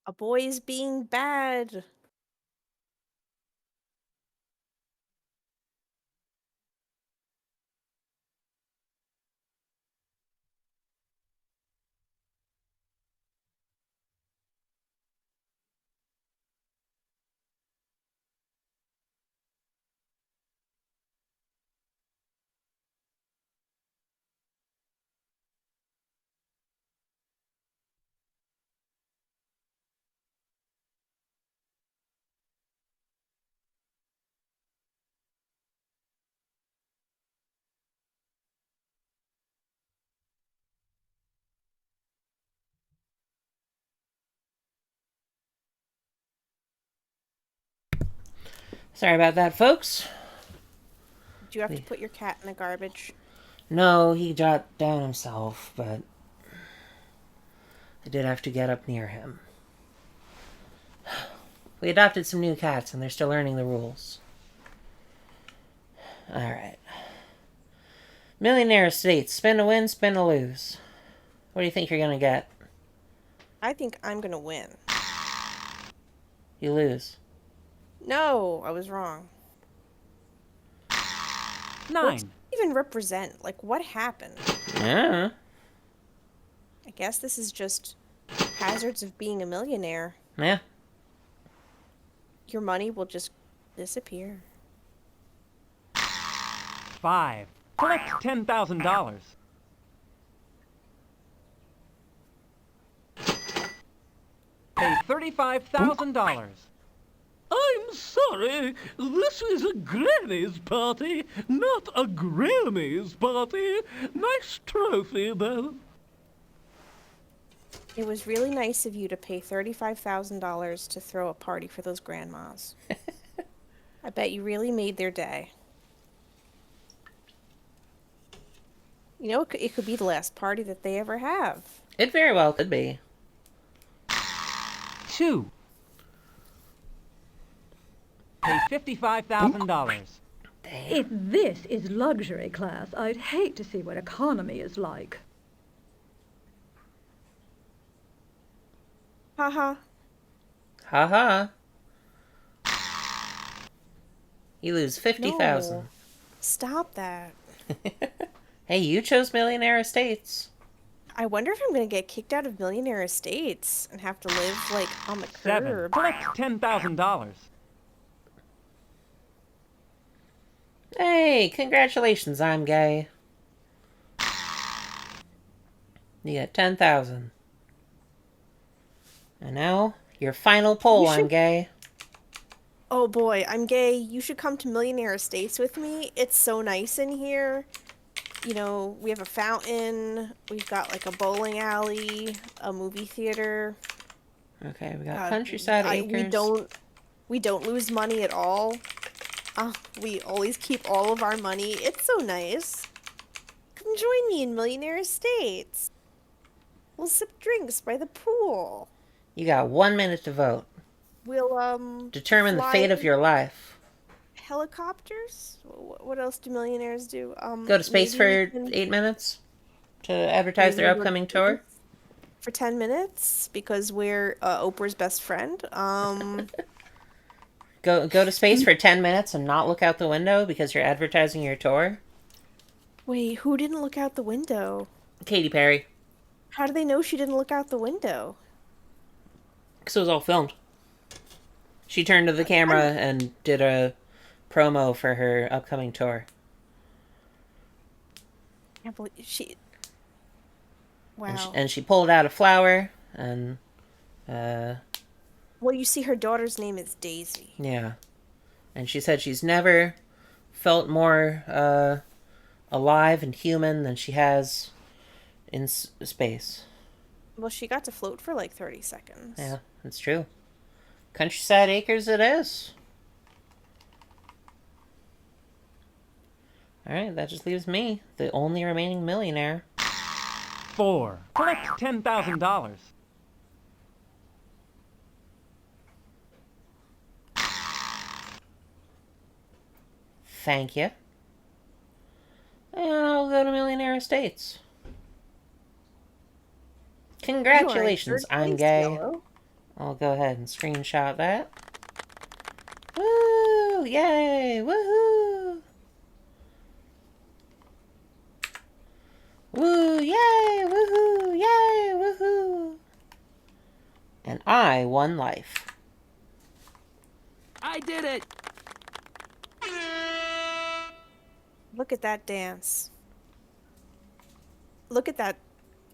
A boy's being bad. Sorry about that, folks. Do you have to put your cat in the garbage? No, he got down himself, but I did have to get up near him. We adopted some new cats, and they're still learning the rules. Alright. Millionaire Estates. Spin to win, spin to lose. What do you think you're gonna get? I think I'm gonna win. You lose. No, I was wrong. 9. What's it even represent? Like, what happened? Yeah. I guess this is just hazards of being a millionaire. Yeah. Your money will just disappear. 5. Collect $10,000. Pay $35,000. I'm sorry, this is a granny's party, not a Grammy's party. Nice trophy, though. It was really nice of you to pay $35,000 to throw a party for those grandmas. I bet you really made their day. You know, it could be the last party that they ever have. It very well could be. 2. Pay $55,000. If this is luxury class, I'd hate to see what economy is like. Haha. Ha ha. You lose 50,000. No. Stop that. Hey, you chose Millionaire Estates. I wonder if I'm going to get kicked out of Millionaire Estates and have to live, like, on the 7. curb. Collect $10,000. Hey, congratulations, I'm gay. You got 10,000. And now, your final poll, I'm gay. Oh boy, I'm gay. You should come to Millionaire Estates with me. It's so nice in here. You know, we have a fountain. We've got like a bowling alley, a movie theater. Okay, we got Countryside Acres. We don't lose money at all. We always keep all of our money. It's so nice. Come join me in Millionaire Estates. We'll sip drinks by the pool. You got 1 minute to vote. We'll Determine the fly fate of your life. helicopters. What else do millionaires do? Go to space for maybe we can- 8 minutes to advertise their maybe we're- upcoming tour. for 10 minutes because we're Oprah's best friend. Go to space for 10 minutes and not look out the window because you're advertising your tour. Wait, who didn't look out the window? Katy Perry. How do they know she didn't look out the window? Because it was all filmed. She turned to the camera and did a promo for her upcoming tour. I can't believe she. Wow. And she pulled out a flower and Well, you see, her daughter's name is Daisy. yeah. And she said she's never felt more alive and human than she has in space. Well, she got to float for like 30 seconds. Yeah, that's true. Countryside Acres it is. Alright, that just leaves me, the only remaining millionaire. 4. Collect $10,000. Thank you. And I'll go to Millionaire Estates. Congratulations, You are in I'm third place, gay. Yellow. I'll go ahead and screenshot that. Woo! Yay! Woohoo! Woo! Yay! Woohoo! Yay! Woohoo! And I won life. I did it! Look at that dance. Look at that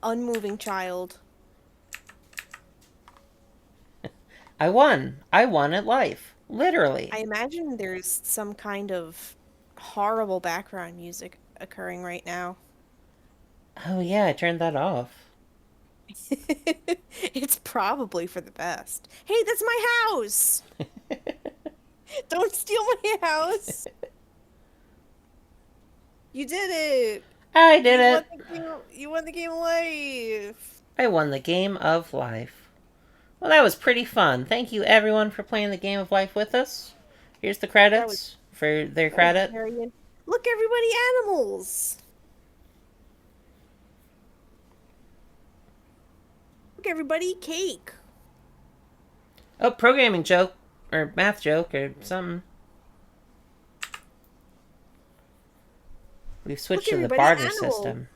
unmoving child. I won. I won at life. Literally. I imagine there's some kind of horrible background music occurring right now. Oh yeah, I turned that off. It's probably for the best. Hey, that's my house! Don't steal my house! You did it! I did it! You won the game of life! I won the game of life. Well, that was pretty fun. Thank you everyone for playing the game of life with us. Here's the credits for their credit. Look, everybody, animals! Look, everybody, cake! Oh, programming joke. Or math joke or something. We've switched to the everybody, barter animal. system.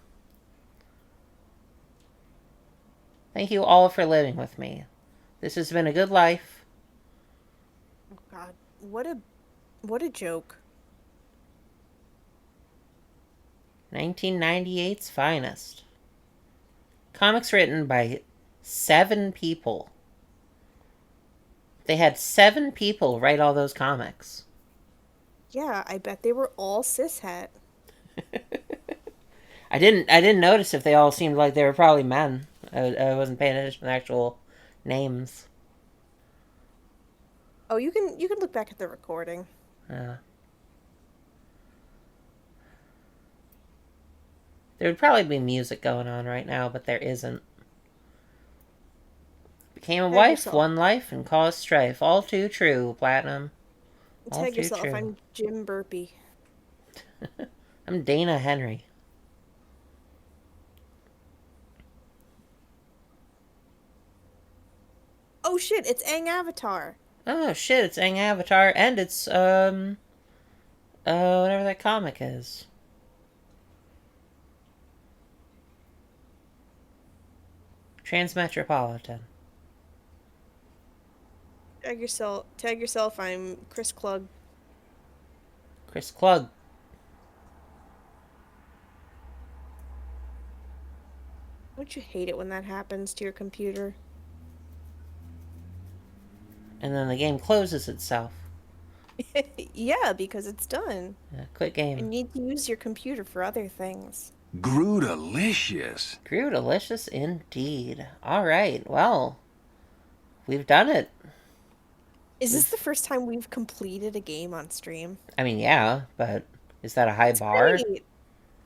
Thank you all for living with me. This has been a good life. Oh God, what a joke. 1998's finest. Comics written by 7 people. They had 7 people write all those comics. Yeah, I bet they were all cishet. I didn't notice if they all seemed like they were probably men. I wasn't paying attention to the actual names. Oh, you can look back at the recording. There would probably be music going on right now, but there isn't. Became a Tag wife, yourself. one life, and caused strife. All too true, Platinum. All Tag too yourself. true. I'm Jim Burpee. I'm Dana Henry. Oh shit! It's Aang Avatar. Oh shit, it's Aang Avatar, and it's, whatever that comic is. Transmetropolitan. Tag yourself. Tag yourself. I'm Chris Klug. Chris Klug. Don't you hate it when that happens to your computer? And then the game closes itself. Yeah, because it's done. Yeah, quit You game. need to use your computer for other things. Groo-delicious. Grew delicious indeed. Alright, well, we've done it. Is this the first time we've completed a game on stream? I mean, yeah, but is that a high bar? Great.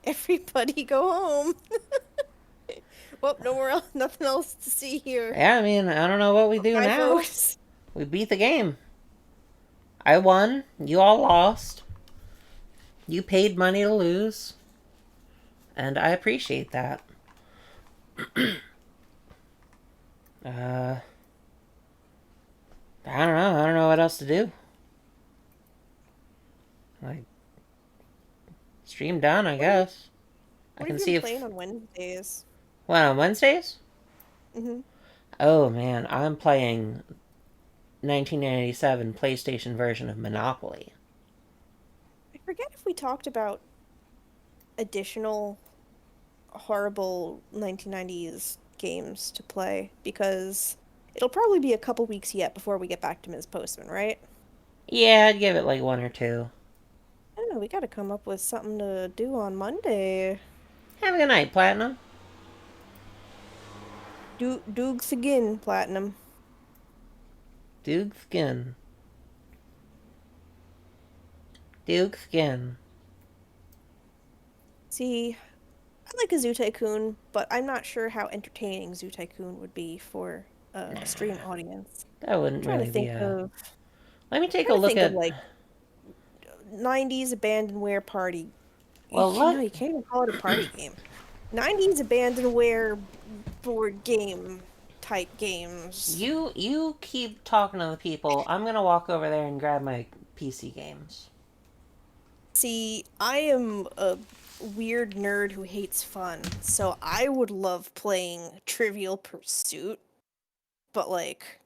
Everybody go home. Well, no more, nothing else to see here. Yeah, I mean, I don't know what we do Bye, now. folks. We beat the game. I won. You all lost. You paid money to lose. And I appreciate that. I don't know. I don't know what else to do. Like, stream done, I guess. I What can have see you if... been playing on Wednesdays? What, on Wednesdays? Mm-hmm. Oh, man. I'm playing 1997 PlayStation version of Monopoly. I forget if we talked about additional horrible 1990s games to play, because it'll probably be a couple weeks yet before we get back to Ms. Postman, right? Yeah, I'd give it like 1 or 2. I don't know, we gotta come up with something to do on Monday. Have a good night, Platinum. Doogs again, Platinum. Duke Skin. Duke Skin. See, I like a Zoo Tycoon, but I'm not sure how entertaining Zoo Tycoon would be for a stream audience. That I'm wouldn't trying really to be think a... of Let me take a trying to look think at... of like 90s abandonware party. Well, No, you can't even call it a party game. 90s abandonware board game type games. you keep talking to the people. I'm gonna walk over there and grab my PC games. See, I am a weird nerd who hates fun, so I would love playing Trivial Pursuit, but like,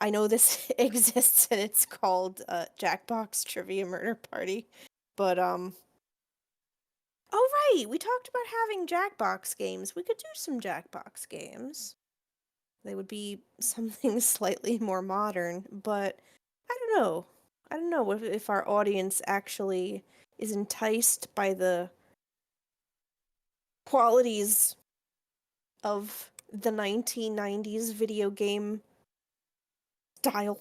I know this exists and it's called Jackbox Trivia Murder Party, but oh right, we talked about having Jackbox games. We could do some Jackbox games. They would be something slightly more modern, but I don't know. I don't know if our audience actually is enticed by the qualities of the 1990s video game style.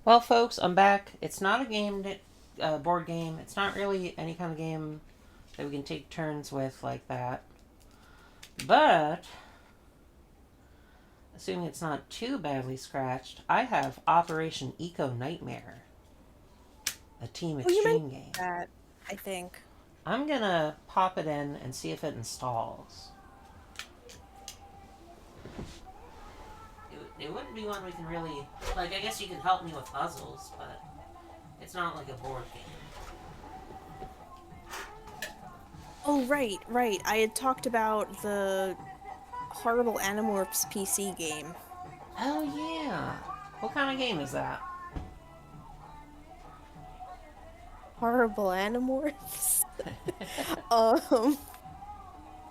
Well, folks, I'm back. It's not a game that board game. It's not really any kind of game that we can take turns with like that. But assuming it's not too badly scratched, I have Operation Eco Nightmare, a team Oh, you extreme mentioned game. that, I think. I'm gonna pop it in and see if it installs. It wouldn't be one we can really, like, I guess you could help me with puzzles, but it's not like a board game. Oh, right, right. I had talked about the Horrible Animorphs PC game. Oh, yeah. What kind of game is that? Horrible Animorphs? um,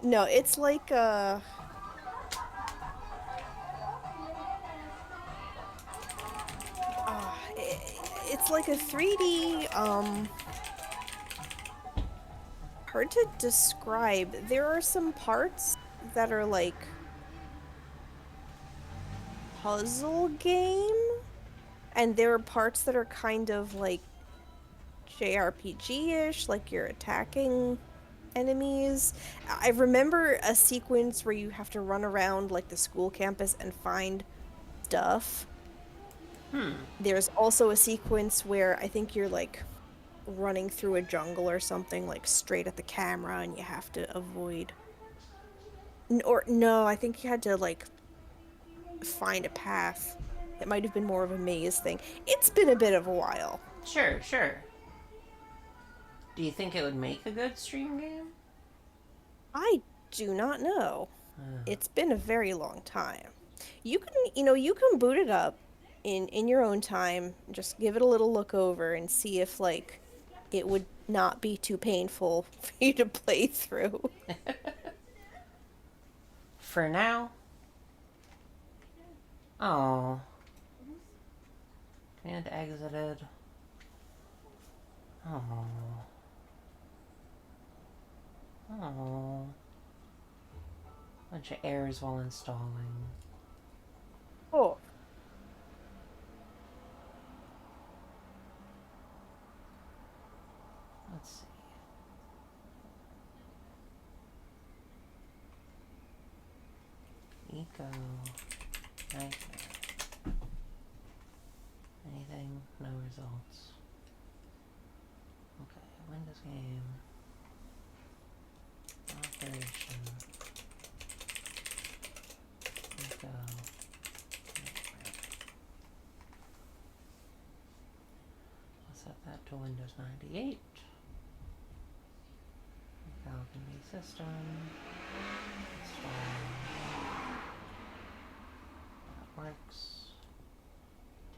no, it's like it's like a 3D, hard to describe. There are some parts that are like puzzle game, and there are parts that are kind of like JRPG-ish, like you're attacking enemies. I remember a sequence where you have to run around like the school campus and find stuff. There's also a sequence where I think you're like running through a jungle or something, like straight at the camera, and you have to avoid. Or no, I think you had to like find a path. It might have been more of a maze thing. It's been a bit of a while. Sure, sure. Do you think it would make a good stream game? I do not know. It's been a very long time. You can, you can boot it up in your own time. Just give it a little look over and see if like it would not be too painful for you to play through. For now. Oh. Command exited. Oh. Oh. Bunch of errors while installing. Oh. Let's see. Eco. Nightmare. Anything? No results. Okay, Windows game. Operation. Eco. Nightmare. I'll set that to Windows 98. Falcon V system. Install. That works.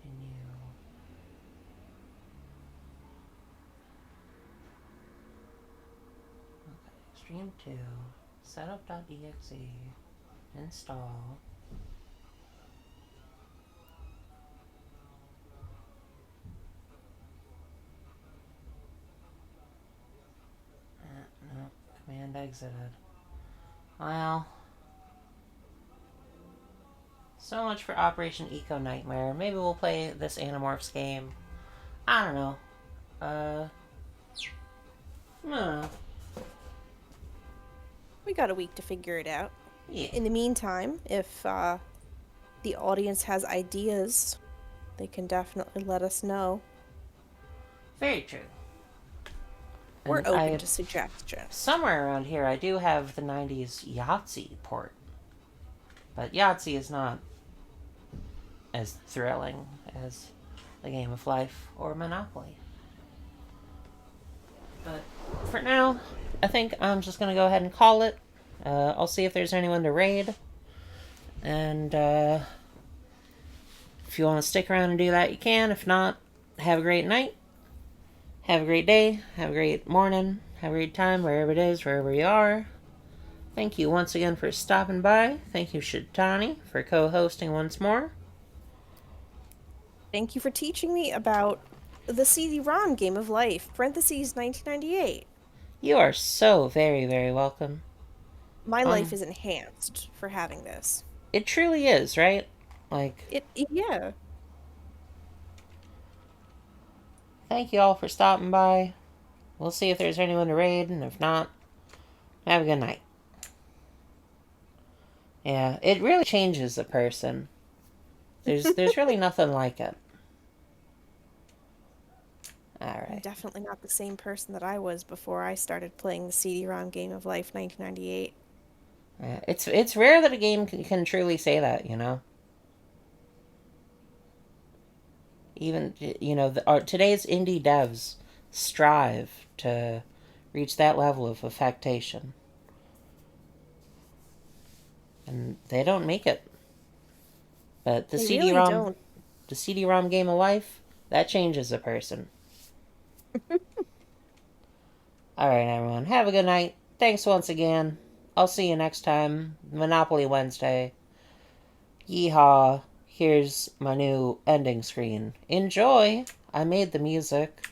Continue. Okay, Stream 2. Setup.exe. Install. No. Command exited. Well, so much for Operation Eco Nightmare. Maybe we'll play this Animorphs game. I don't know. I don't know. We got a week to figure it out. Yeah. In the meantime, if the audience has ideas, they can definitely let us know. Very true. We're And open to suggestions. Somewhere around here, I do have the 90s Yahtzee port. But Yahtzee is not as thrilling as the Game of Life or Monopoly. But for now, I think I'm just going to go ahead and call it. I'll see if there's anyone to raid. And if you want to stick around and do that, you can. If not, have a great night. Have a great day. Have a great morning. Have a great time wherever it is, wherever you are. Thank you once again for stopping by. Thank you, Shitani, for co-hosting once more. Thank you for teaching me about the CD-ROM Game of Life, parentheses 1998. You are so very, very welcome. My life is enhanced for having this. It truly is, right? Yeah. Thank you all for stopping by. We'll see if there's anyone to raid, and if not, have a good night. Yeah, it really changes a person. There's really nothing like it. I'm Alright. definitely not the same person that I was before I started playing the CD-ROM Game of Life 1998. Yeah, it's rare that a game can truly say that, you know? Even, you know, today's indie devs strive to reach that level of affectation. And they don't make it. But the They CD-ROM, really don't. the CD-ROM Game of Life, that changes a person. Alright, everyone. Have a good night. Thanks once again. I'll see you next time. Monopoly Wednesday. Yeehaw. Here's my new ending screen. Enjoy! I made the music.